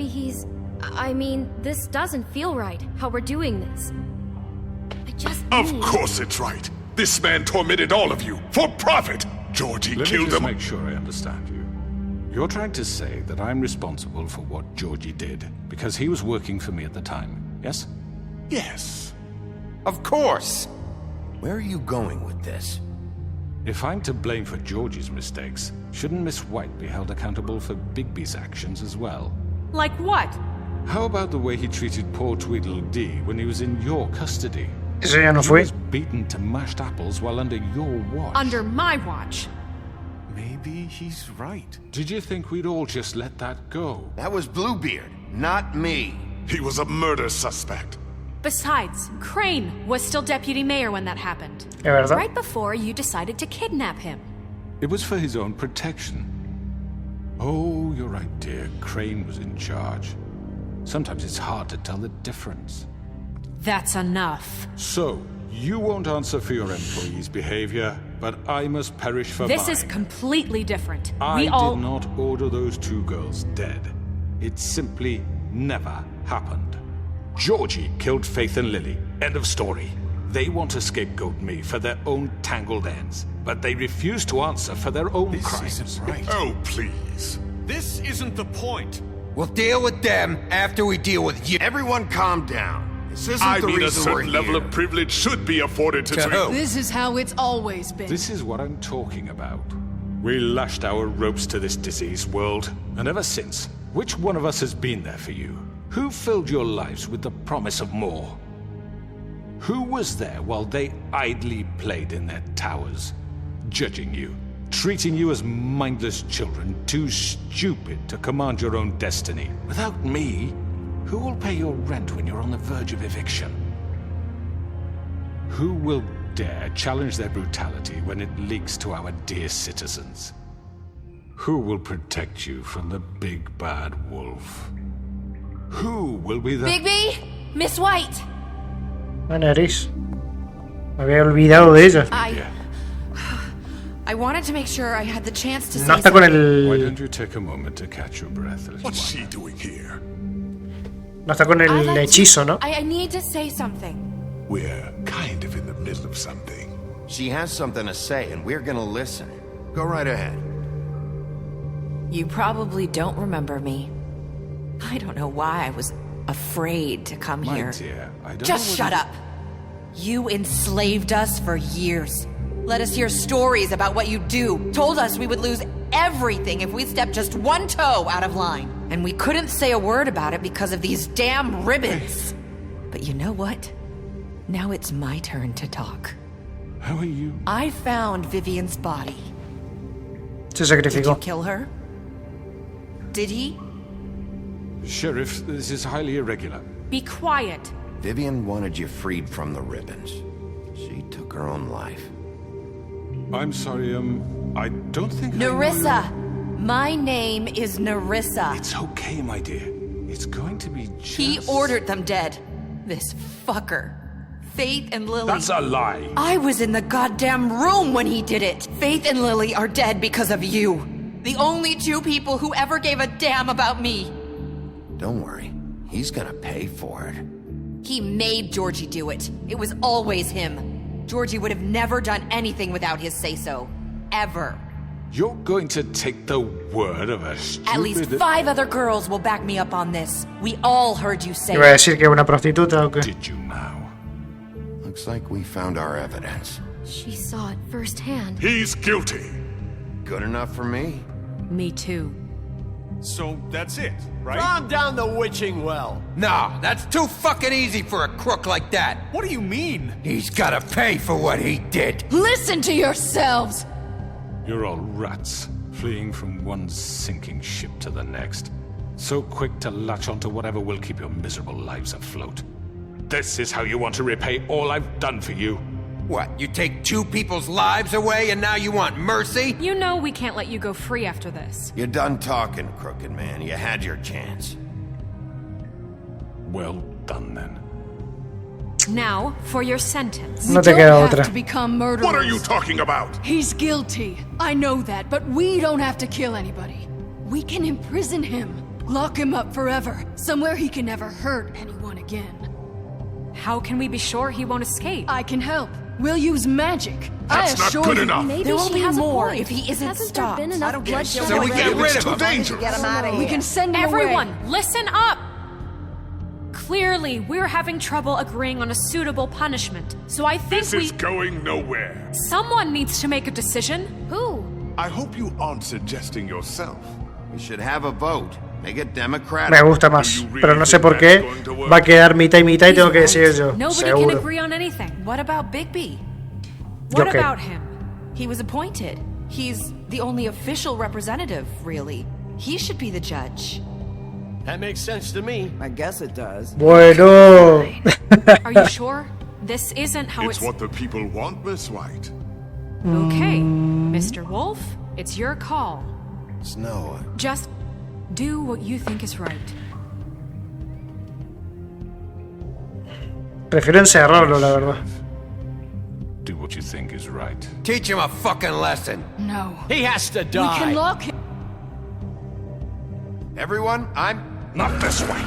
he's... I mean, this doesn't feel right, how we're doing this. I just Of course it's right. This man tormented all of you, for profit! Georgie killed them. Let me just make sure I understand you. You're trying to say that I'm responsible for what Georgie did, because he was working for me at the time, yes? Yes. Of course! Where are you going with this? If I'm to blame for Georgie's mistakes, shouldn't Miss White be held accountable for Bigby's actions as well? Like what? How about the way he treated poor Tweedledee when he was in your custody? Eso ya no He fue. was beaten to mashed apples while under your watch. Under my watch. Maybe he's right. Did you think we'd all just let that go? That was Bluebeard, not me. He was a murder suspect. Besides, Crane was still deputy mayor when that happened. verdad? Right before you decided to kidnap him. It was for his own protection. Oh, you're right, dear. Crane was in charge. Sometimes it's hard to tell the difference. That's enough. So, you won't answer for your employees' behavior, but I must perish for mine. This is completely different. I did not order those two girls dead. It simply never happened. Georgie killed Faith and Lily. End of story. They want to scapegoat me for their own tangled ends, but they refuse to answer for their own crimes. This isn't right. Oh, please. This isn't the point. We'll deal with them after we deal with you. Everyone calm down. This isn't I the mean, a reason we're certain level here. of privilege should be afforded to who? This is how it's always been. This is what I'm talking about. We lashed our ropes to this diseased world, and ever since, which one of us has been there for you? Who filled your lives with the promise of more? Who was there while they idly played in their towers, judging you, treating you as mindless children, too stupid to command your own destiny? Without me, who will pay your rent when you're on the verge of eviction? Who will dare challenge their brutality when it leaks to our dear citizens? Who will protect you from the big bad wolf? Who will be the... Bigby! Miss White! Nariz. Me había olvidado de ella. I wanted to make sure I had the chance to No say está con el... Why don't you take a moment to catch your breath? What's she doing here? No está con el hechizo, ¿no? I need to say something. We're kind of in the middle of something. She has something to say, and we're gonna listen. Go right ahead. You probably don't remember me. I don't know why I was afraid to come My here. dear, I don't Just know shut up. You enslaved us for years. Let us hear stories about what you do. Told us we would lose everything if we stepped just one toe out of line. And we couldn't say a word about it because of these damn ribbons. But you know what? Now it's my turn to talk. How are you? I found Vivian's body. Se Did you sacrificó. kill her? Did he? Sheriff, this is highly irregular. Be quiet. Vivian wanted you freed from the ribbons. She took her own life. I'm sorry, I don't think Nerissa! My name is Nerissa. It's okay, my dear. It's going to be just... He ordered them dead. This fucker. Faith and Lily... That's a lie! I was in the goddamn room when he did it! Faith and Lily are dead because of you. The only two people who ever gave a damn about me. Don't worry. He's gonna pay for it. He made Georgie do it. It was always him. Georgie would have never done anything without his say-so. Ever. You're going to take the word of a stupid... At least 5 other girls will back me up on this. We all heard you say ¿Iba a decir que es una prostituta o qué? Did you now? Looks like we found our evidence. She saw it firsthand. He's guilty. Good enough for me. Me too. So that's it, right? Calm down the witching well. Nah, that's too fucking easy for a crook like that. What do you mean? He's gotta pay for what he did. Listen to yourselves! You're all rats, fleeing from one sinking ship to the next. So quick to latch onto whatever will keep your miserable lives afloat. This is how you want to repay all I've done for you. What, you take 2 people's lives away and now you want mercy? You know we can't let you go free after this. You're done talking, crooked man. You had your chance. Well done, then. Now, for your sentence. No te We queda don't otra. have to become murderers. What are you talking about? He's guilty. I know that, but we don't have to kill anybody. We can imprison him. Lock him up forever. Somewhere he can never hurt anyone again. How can we be sure he won't escape? I can help. We'll use magic. That's I not assure good you. enough. Maybe There will she be has more a point. if he isn't Hasn't stopped. there been enough bloodshed So we get rid of him. Too dangerous. Get him out of here. We can send him Everyone, away. listen up! Clearly, we're having trouble agreeing on a suitable punishment, so I think This is going nowhere. someone needs to make a decision. Who? I hope you aren't suggesting yourself. We should have a vote. Make it democratic. Me gusta más, pero no sé por qué va a quedar mitad y mitad y tengo que decidir yo. Nobody can Seguro. agree on anything. What about Bigby? Yo What qué. about him? He was appointed. He's the only official representative, really. He should be the judge. That makes sense to me. I guess it does. Bueno. Are you sure? This isn't how It's what the people want, Miss White. Okay, Mr. Wolf, it's your call. Snow. Just do what you think is right. Prefiero encerrarlo, la verdad. Do what you think is right. Teach him a fucking lesson. No. He has to We die. can lock him. Everyone, I'm... Not this way.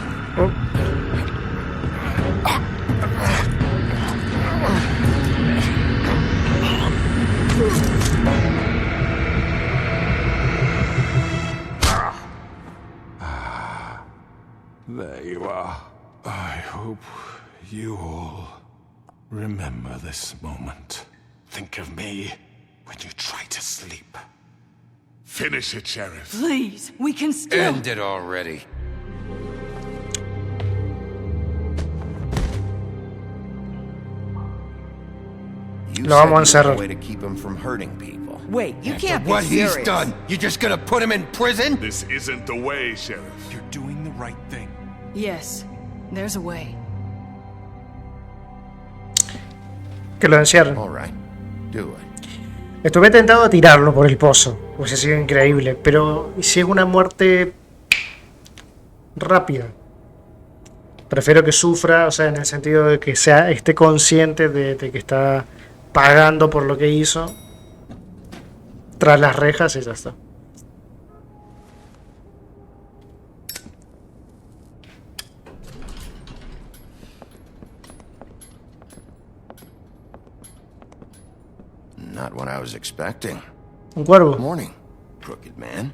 There you are. I hope you all remember this moment. Think of me when you try to sleep. Finish it, Sheriff. Please, we can still. End it already. You Lo vamos a said you had encerrar. a way to keep him from hurting people. Wait, you After can't be what serious. he's done, you're just gonna put him in prison? This isn't the way, Sheriff. You're doing the right thing. Yes, there's a way. Que lo encierren. All right. Do it. Estuve tentado a tirarlo por el pozo, hubiese sido increíble, pero ¿y si es una muerte rápida? Prefiero que sufra, o sea, en el sentido de que esté consciente de que está pagando por lo que hizo tras las rejas y ya está. Not what I was expecting. Un cuervo. Morning, crooked man.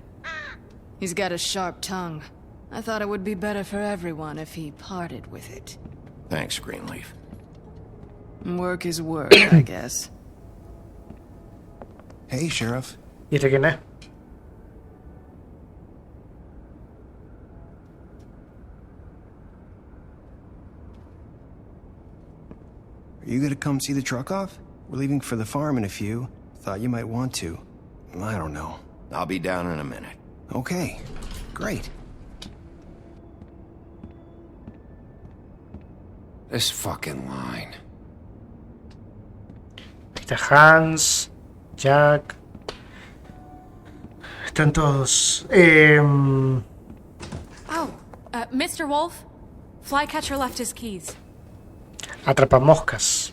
He's got a sharp tongue. I thought it would be better for everyone if he parted with it. Thanks, Greenleaf. Work is work, I guess. Hey, Sheriff. ¿Y este quién es? Are you gonna come see the truck off? We're leaving for the farm in a few. Thought you might want to. I don't know. I'll be down in a minute. Okay, great. This fucking line. Ahí está Hans, Jack. Están todos. Mr. Wolf, Flycatcher left his keys. Atrapamoscas.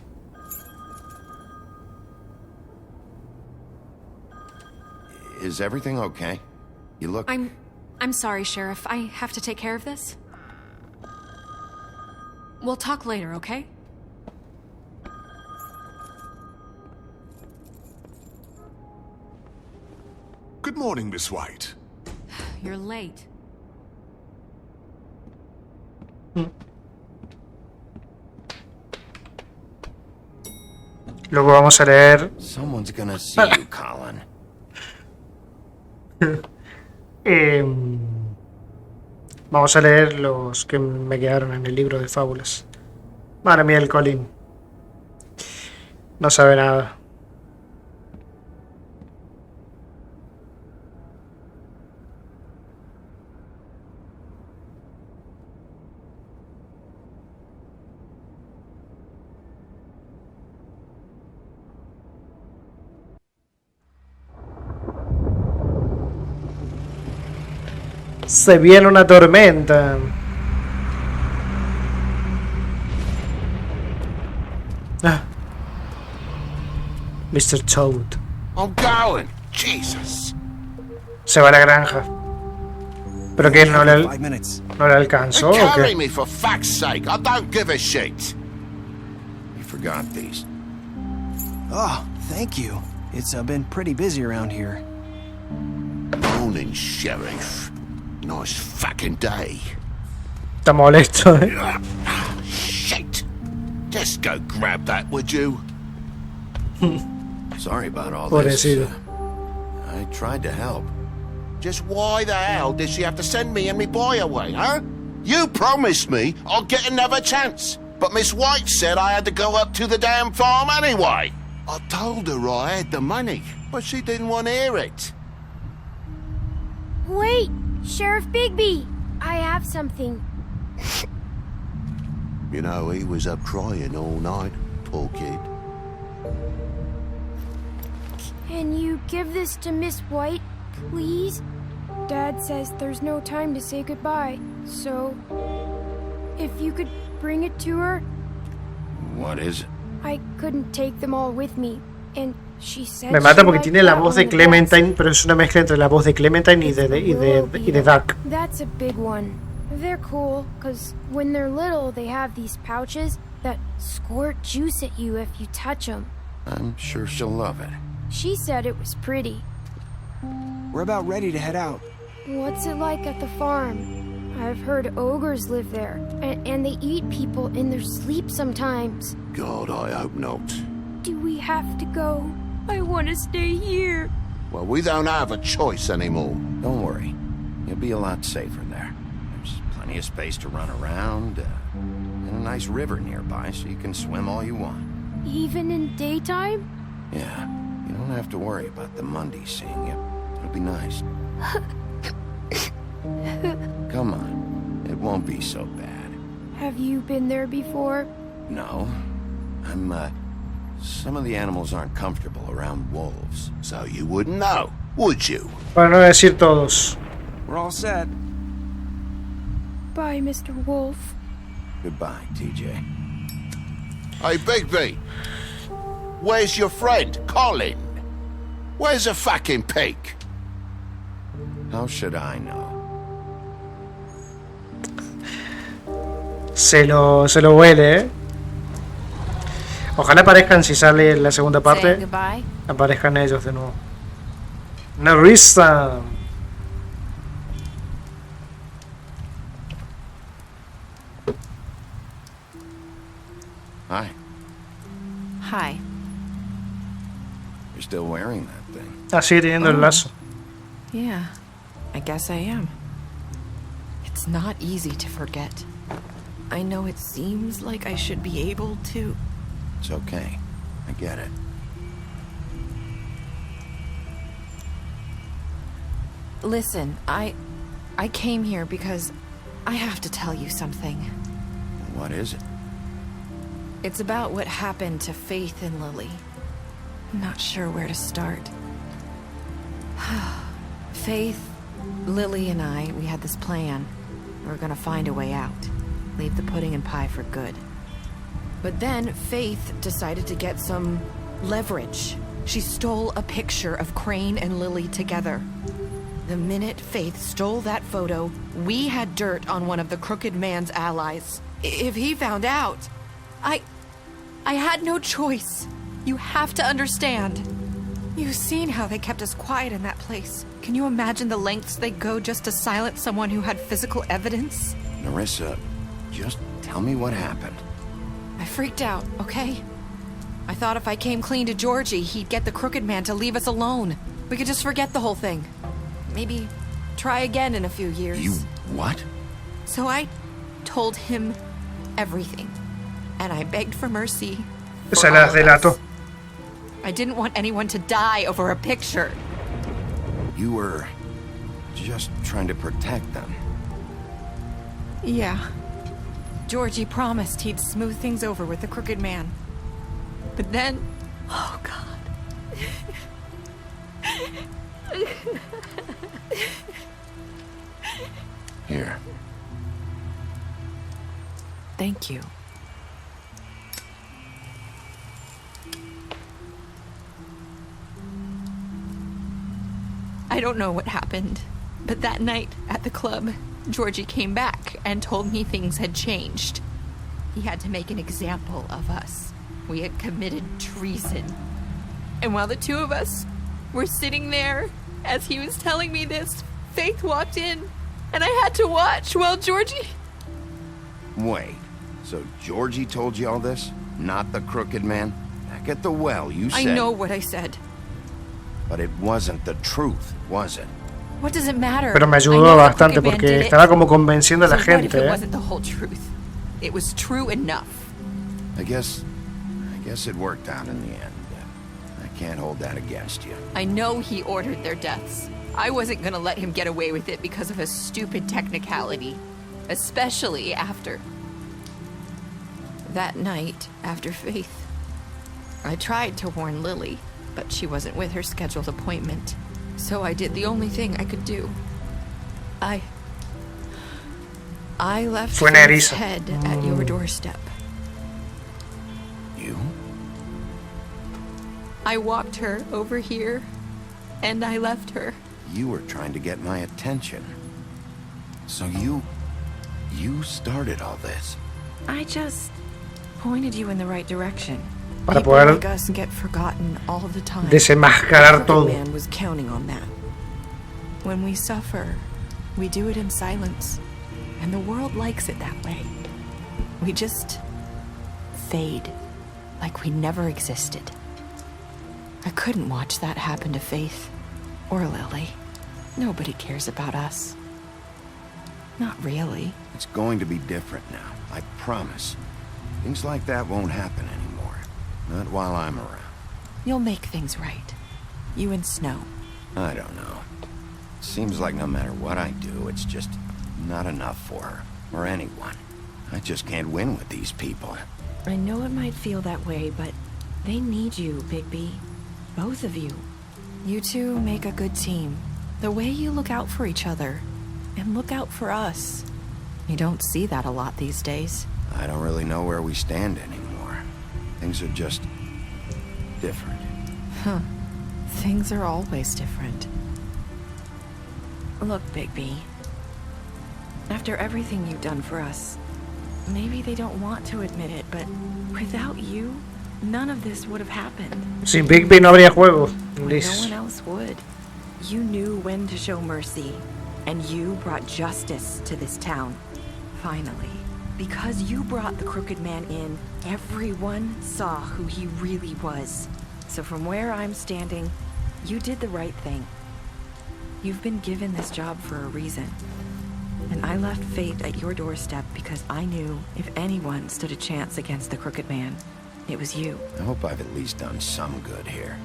Is everything okay? You look... I'm sorry, Sheriff. I have to take care of this. We'll talk later, okay? Good morning, Miss White. You're late. Luego vamos a leer. Someone's gonna see you, Colin. Vamos a leer los que me quedaron en el libro de fábulas. Madre mía, el Colin. No sabe nada. Se viene una tormenta. Mr. Toad. I'm going. Jesus. Se va a la granja. ¿Pero qué? ¿No le alcanzó o Carry qué? me for fuck's sake. I don't give a shit. You forgot these. Oh, thank you. It's been pretty busy around here. Morning, Sheriff. Nice fucking day. Está molesto, Shit. Just go grab that, would you? Sorry about all this. Pobrecito. I tried to help. Just why the hell did she have to send me and me boy away, huh? You promised me I'll get another chance. But Miss White said I had to go up to the damn farm anyway. I told her I had the money, but she didn't want to hear it. Wait, Sheriff Bigby, I have something. You know, he was up crying all night, poor kid. Can you give this to Miss White, please? Dad says there's no time to say goodbye, so if you could bring it to her. What is it? I couldn't take them all with me, and she said Me mata porque tiene la voz de Clementine, pero es una mezcla entre la voz de Clementine y de Duck. That's a big one. They're cool, because when they're little, they have these pouches that squirt juice at you if you touch them. I'm sure she'll love it. She said it was pretty. We're about ready to head out. What's it like at the farm? I've heard ogres live there, and they eat people in their sleep sometimes. God, I hope not. Do we have to go? I want to stay here. Well, we don't have a choice anymore. Don't worry. You'll be a lot safer there. There's plenty of space to run around, and a nice river nearby so you can swim all you want. Even in daytime? Yeah, you don't have to worry about the Monday seeing you. It'll be nice. Come on. It won't be so bad. Have you been there before? No. Some of the animals aren't comfortable around wolves, so you wouldn't know, would you? Para no decir todos. We're all set. Bye, Mr. Wolf. Goodbye, TJ. Hey, Bigby. Where's your friend, Colin? Where's the fucking pig? How should I know? Se lo huele, Ojalá aparezcan, si sale la segunda parte, aparezcan ellos de nuevo. ¡Una risa! Hi. Hi. You're still wearing that thing. Ah, sigue teniendo el lazo. Yeah, I guess I am. It's not easy to forget. I know it seems like I should be able to. It's okay. I get it. Listen, I came here because I have to tell you something. What is it? It's about what happened to Faith and Lily. I'm not sure where to start. Faith, Lily, and I, we had this plan. We were gonna find a way out. Leave the pudding and pie for good. But then Faith decided to get some leverage. She stole a picture of Crane and Lily together. The minute Faith stole that photo, we had dirt on one of the Crooked Man's allies. If he found out, I had no choice. You have to understand. You've seen how they kept us quiet in that place. Can you imagine the lengths they go just to silence someone who had physical evidence? Nerissa, just tell me what happened. I freaked out, okay? I thought if I came clean to Georgie, he'd get the Crooked Man to leave us alone. We could just forget the whole thing. Maybe try again in a few years. You what? So I told him everything. And I begged for mercy. Se las delató. I didn't want anyone to die over a picture. You were just trying to protect them. Yeah. Georgie promised he'd smooth things over with the Crooked Man. But then... Oh, God. Here. Thank you. I don't know what happened, but that night at the club, Georgie came back and told me things had changed. He had to make an example of us. We had committed treason. And while the two of us were sitting there, as he was telling me this, Faith walked in, and I had to watch while Georgie... Wait, so Georgie told you all this? Not the Crooked Man? Back at the well, you said... I know what I said. But it wasn't the truth, was it? What does it matter? Pero me ayudó bastante porque estaba como convenciendo a la gente. It wasn't the whole truth. It was true enough. I guess it worked out in the end. I can't hold that against you. I know he ordered their deaths. I wasn't gonna let him get away with it because of a stupid technicality. Especially after... that night, after Faith. I tried to warn Lily, but she wasn't with her scheduled appointment. So I did the only thing I could do. I left Faith's head at your doorstep. You? I walked her over here, and I left her. You were trying to get my attention. So you started all this. I just pointed you in the right direction. Para People poder like us get forgotten all the time. desenmascarar todo. The man was counting on that. When we suffer, we do it in silence, and the world likes it that way. We just fade, like we never existed. I couldn't watch that happen to Faith or Lily. Nobody cares about us. Not really. It's going to be different now, I promise. Things like that won't happen anymore. Not while I'm around. You'll make things right. You and Snow. I don't know. Seems like no matter what I do, it's just not enough for her, or anyone. I just can't win with these people. I know it might feel that way, but they need you, Bigby. Both of you. You two make a good team. The way you look out for each other, and look out for us. You don't see that a lot these days. I don't really know where we stand anymore. Things are just different. Huh. Things are always different. Look, Bigby. After everything you've done for us, maybe they don't want to admit it, but without you, none of this would have happened. Sin Bigby no habría juego. No one else would. You knew when to show mercy, and you brought justice to this town. Finally. Because you brought the Crooked Man in, everyone saw who he really was. So from where I'm standing, you did the right thing. You've been given this job for a reason. And I left Faith at your doorstep because I knew if anyone stood a chance against the Crooked Man, it was you. I hope I've at least done some good here.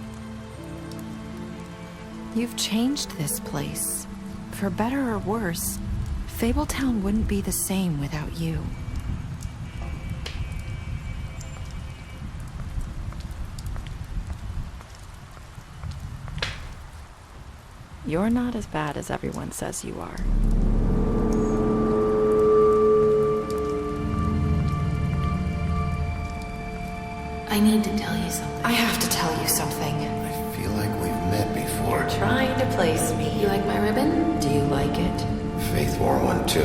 You've changed this place. For better or worse, Fabletown wouldn't be the same without you. You're not as bad as everyone says you are. I need to tell you something. I have to tell you something. I feel like we've met before. You're trying to place me. You like my ribbon? Do you like it? Faith wore one too.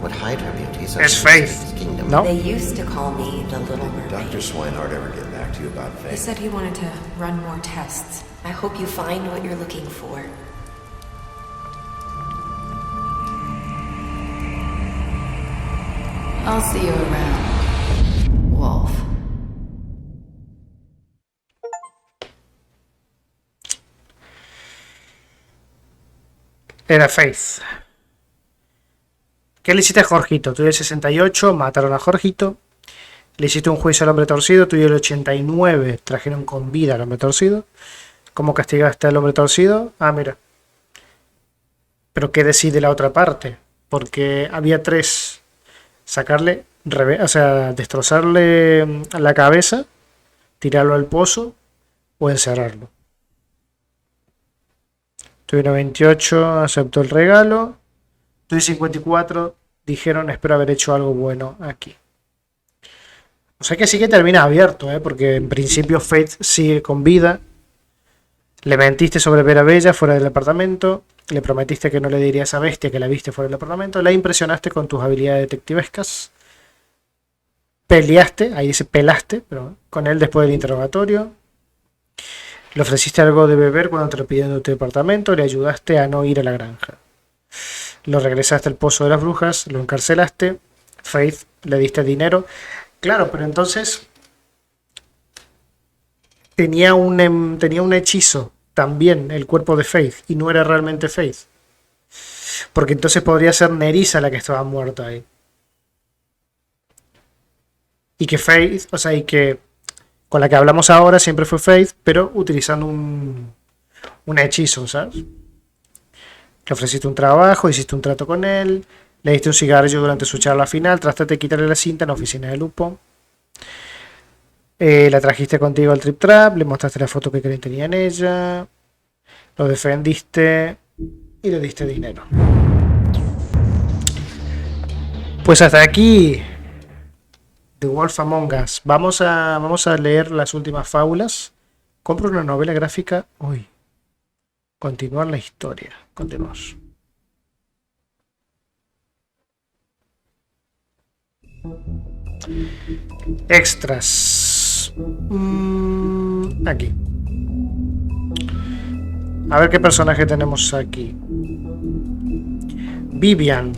Would hide her beauties. Es Faith. No. They used to call me the Little Mermaid. Dr. Swinehart ever get back to you about Faith? He said he wanted to run more tests. I hope you find what you're looking for. I'll see you around, Wolf. Era Faith. ¿Qué le hiciste a Jorgito? Tú el 68, mataron a Jorgito. Le hiciste un juicio al hombre torcido. Tú el 89, trajeron con vida al hombre torcido. ¿Cómo castigaste al hombre torcido? Ah, mira. Pero ¿qué decide la otra parte? Porque había 3. Sacarle, o sea, destrozarle la cabeza, tirarlo al pozo o encerrarlo. Tuve 98, aceptó el regalo. Tuve 54, dijeron espero haber hecho algo bueno aquí. O sea que sí que termina abierto, porque en principio Faith sigue con vida. Le mentiste sobre ver a Bella fuera del apartamento. Le prometiste que no le dirías a Bestia que la viste fuera del apartamento. La impresionaste con tus habilidades detectivescas. Peleaste, ahí dice pelaste, pero con él después del interrogatorio. Le ofreciste algo de beber cuando te lo pidió en tu departamento. Le ayudaste a no ir a la granja. Lo regresaste al pozo de las brujas. Lo encarcelaste. Faith, le diste dinero. Claro, pero entonces tenía un hechizo también el cuerpo de Faith y no era realmente Faith, porque entonces podría ser Nerissa la que estaba muerta ahí y que Faith, o sea, y que con la que hablamos ahora siempre fue Faith, pero utilizando un hechizo, ¿sabes? Le ofreciste un trabajo, hiciste un trato con él, le diste un cigarrillo durante su charla final, trataste de quitarle la cinta en la oficina de Lupo. La trajiste contigo al Trip Trap, le mostraste la foto que Crane tenía en ella, lo defendiste y le diste dinero. Pues hasta aquí The Wolf Among Us. Vamos a leer las últimas fábulas. Compro una novela gráfica hoy. Continuar la historia. Continuamos. Extras. Aquí. A ver qué personaje tenemos aquí. Vivian.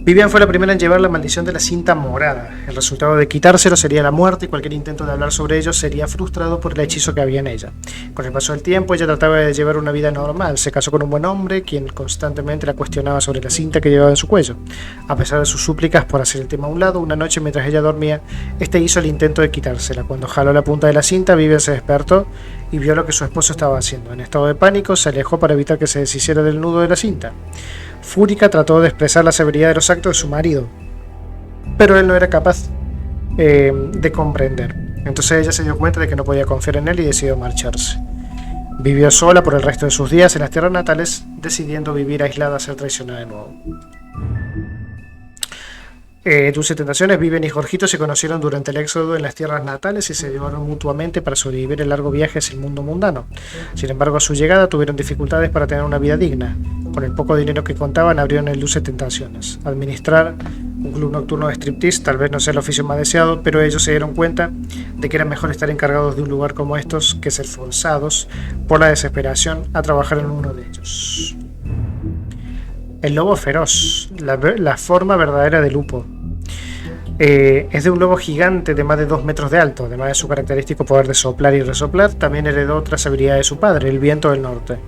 Vivian fue la primera en llevar la maldición de la cinta morada. El resultado de quitárselo sería la muerte y cualquier intento de hablar sobre ello sería frustrado por el hechizo que había en ella. Con el paso del tiempo ella trataba de llevar una vida normal. Se casó con un buen hombre, quien constantemente la cuestionaba sobre la cinta que llevaba en su cuello. A pesar de sus súplicas por hacer el tema a un lado, una noche mientras ella dormía, este hizo el intento de quitársela. Cuando jaló la punta de la cinta, Vivian se despertó y vio lo que su esposo estaba haciendo. En estado de pánico, se alejó para evitar que se deshiciera del nudo de la cinta. Fúrica trató de expresar la severidad de los actos de su marido, pero él no era capaz de comprender. Entonces ella se dio cuenta de que no podía confiar en él y decidió marcharse. Vivió sola por el resto de sus días en las tierras natales, decidiendo vivir aislada a ser traicionada de nuevo. Dulce Tentaciones, Vivian y Jorgito se conocieron durante el éxodo en las tierras natales y se ayudaron mutuamente para sobrevivir el largo viaje hacia el mundo mundano. Sin embargo, a su llegada tuvieron dificultades para tener una vida digna. Con el poco dinero que contaban, abrieron el Dulce Tentaciones. Administrar un club nocturno de striptease tal vez no sea el oficio más deseado, pero ellos se dieron cuenta de que era mejor estar encargados de un lugar como estos que ser forzados por la desesperación a trabajar en uno de ellos. El lobo feroz, la forma verdadera de Lupo. Es de un lobo gigante de más de 2 metros de alto. Además de su característico poder de soplar y resoplar, también heredó otras habilidades de su padre, el viento del norte.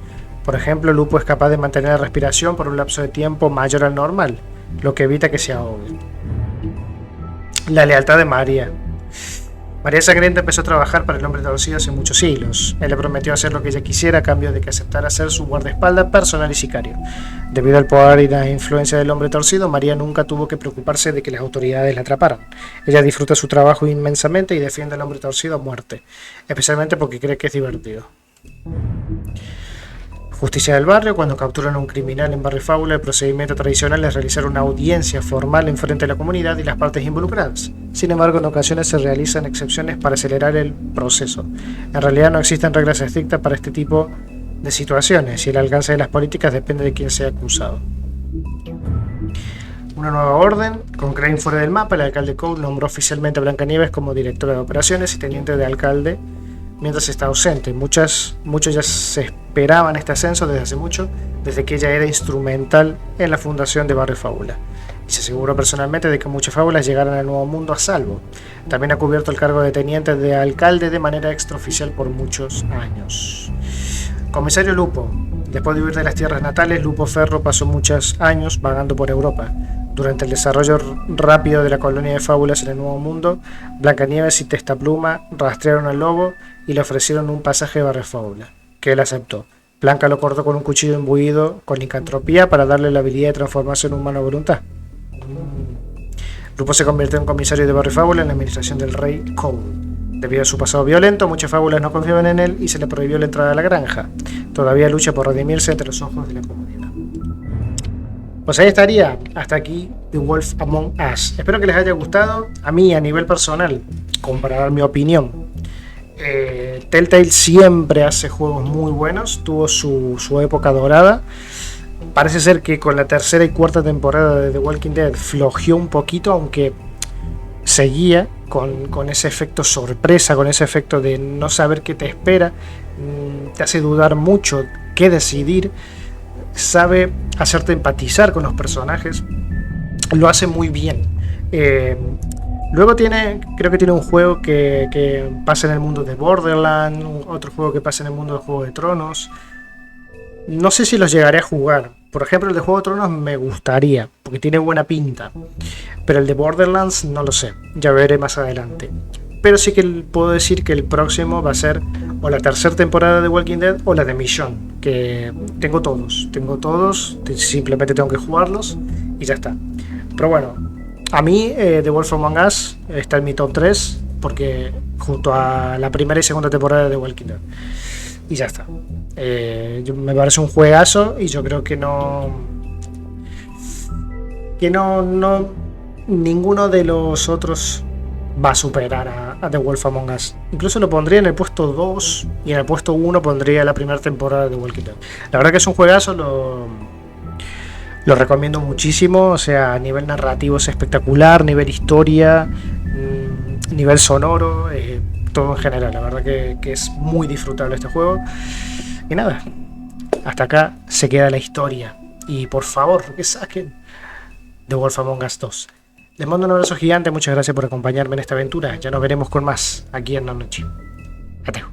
Por ejemplo, Lupo es capaz de mantener la respiración por un lapso de tiempo mayor al normal, lo que evita que se ahogue. La lealtad de María. María Sangrienta empezó a trabajar para el hombre torcido hace muchos siglos. Él le prometió hacer lo que ella quisiera a cambio de que aceptara ser su guardaespaldas personal y sicario. Debido al poder y la influencia del hombre torcido, María nunca tuvo que preocuparse de que las autoridades la atraparan. Ella disfruta su trabajo inmensamente y defiende al hombre torcido a muerte, especialmente porque cree que es divertido. Justicia del barrio: cuando capturan a un criminal en barrio Fábula, el procedimiento tradicional es realizar una audiencia formal en frente de la comunidad y las partes involucradas. Sin embargo, en ocasiones se realizan excepciones para acelerar el proceso. En realidad no existen reglas estrictas para este tipo de situaciones y el alcance de las políticas depende de quién sea acusado. Una nueva orden: con Crane fuera del mapa, el alcalde Cole nombró oficialmente a Blancanieves como directora de operaciones y teniente de alcalde mientras está ausente. Muchos ya se esperaban este ascenso desde hace mucho, desde que ella era instrumental en la fundación de Barrio Fábula, y se aseguró personalmente de que muchas fábulas llegaran al nuevo mundo a salvo. También ha cubierto el cargo de teniente de alcalde de manera extraoficial por muchos años. Comisario Lupo: después de huir de las tierras natales, Lupo Ferro pasó muchos años vagando por Europa. Durante el desarrollo rápido de la colonia de fábulas en el Nuevo Mundo, Blancanieves y Testapluma rastrearon al lobo y le ofrecieron un pasaje de Barrio Fábula, que él aceptó. Blanca lo cortó con un cuchillo imbuido con licantropía para darle la habilidad de transformarse en un humano a voluntad. Lupo se convirtió en comisario de Barrio Fábula en la administración del rey Cole. Debido a su pasado violento, muchas fábulas no confiaban en él y se le prohibió la entrada a la granja. Todavía lucha por redimirse entre los ojos de la comunidad. Pues ahí estaría, hasta aquí The Wolf Among Us. Espero que les haya gustado. A mí, a nivel personal, como para dar mi opinión, Telltale siempre hace juegos muy buenos. Tuvo su época dorada. Parece ser que con la tercera y cuarta temporada de The Walking Dead flojeó un poquito, aunque seguía con ese efecto sorpresa, con ese efecto de no saber qué te espera. Te hace dudar mucho qué decidir. Sabe hacerte empatizar con los personajes, lo hace muy bien. Luego creo que tiene un juego que pasa en el mundo de Borderlands, otro juego que pasa en el mundo de Juego de Tronos. No sé si los llegaré a jugar. Por ejemplo, el de Juego de Tronos me gustaría, porque tiene buena pinta, pero el de Borderlands no lo sé, ya veré más adelante. Pero sí que puedo decir que el próximo va a ser o la tercera temporada de Walking Dead o la de Mission, que tengo todos, simplemente tengo que jugarlos y ya está. Pero bueno, a mí The Wolf Among Us está en mi top 3, porque junto a la primera y segunda temporada de Walking Dead, y ya está. Me parece un juegazo y yo creo que ninguno de los otros va a superar a The Wolf Among Us. Incluso lo pondría en el puesto 2 y en el puesto 1 pondría la primera temporada de Walking Dead. La verdad que es un juegazo, lo recomiendo muchísimo. O sea, a nivel narrativo es espectacular, nivel historia, nivel sonoro, todo en general. La verdad que es muy disfrutable este juego. Y nada, hasta acá se queda la historia. Y por favor, que saquen The Wolf Among Us 2. Les mando un abrazo gigante, muchas gracias por acompañarme en esta aventura. Ya nos veremos con más aquí en la noche. Ateo.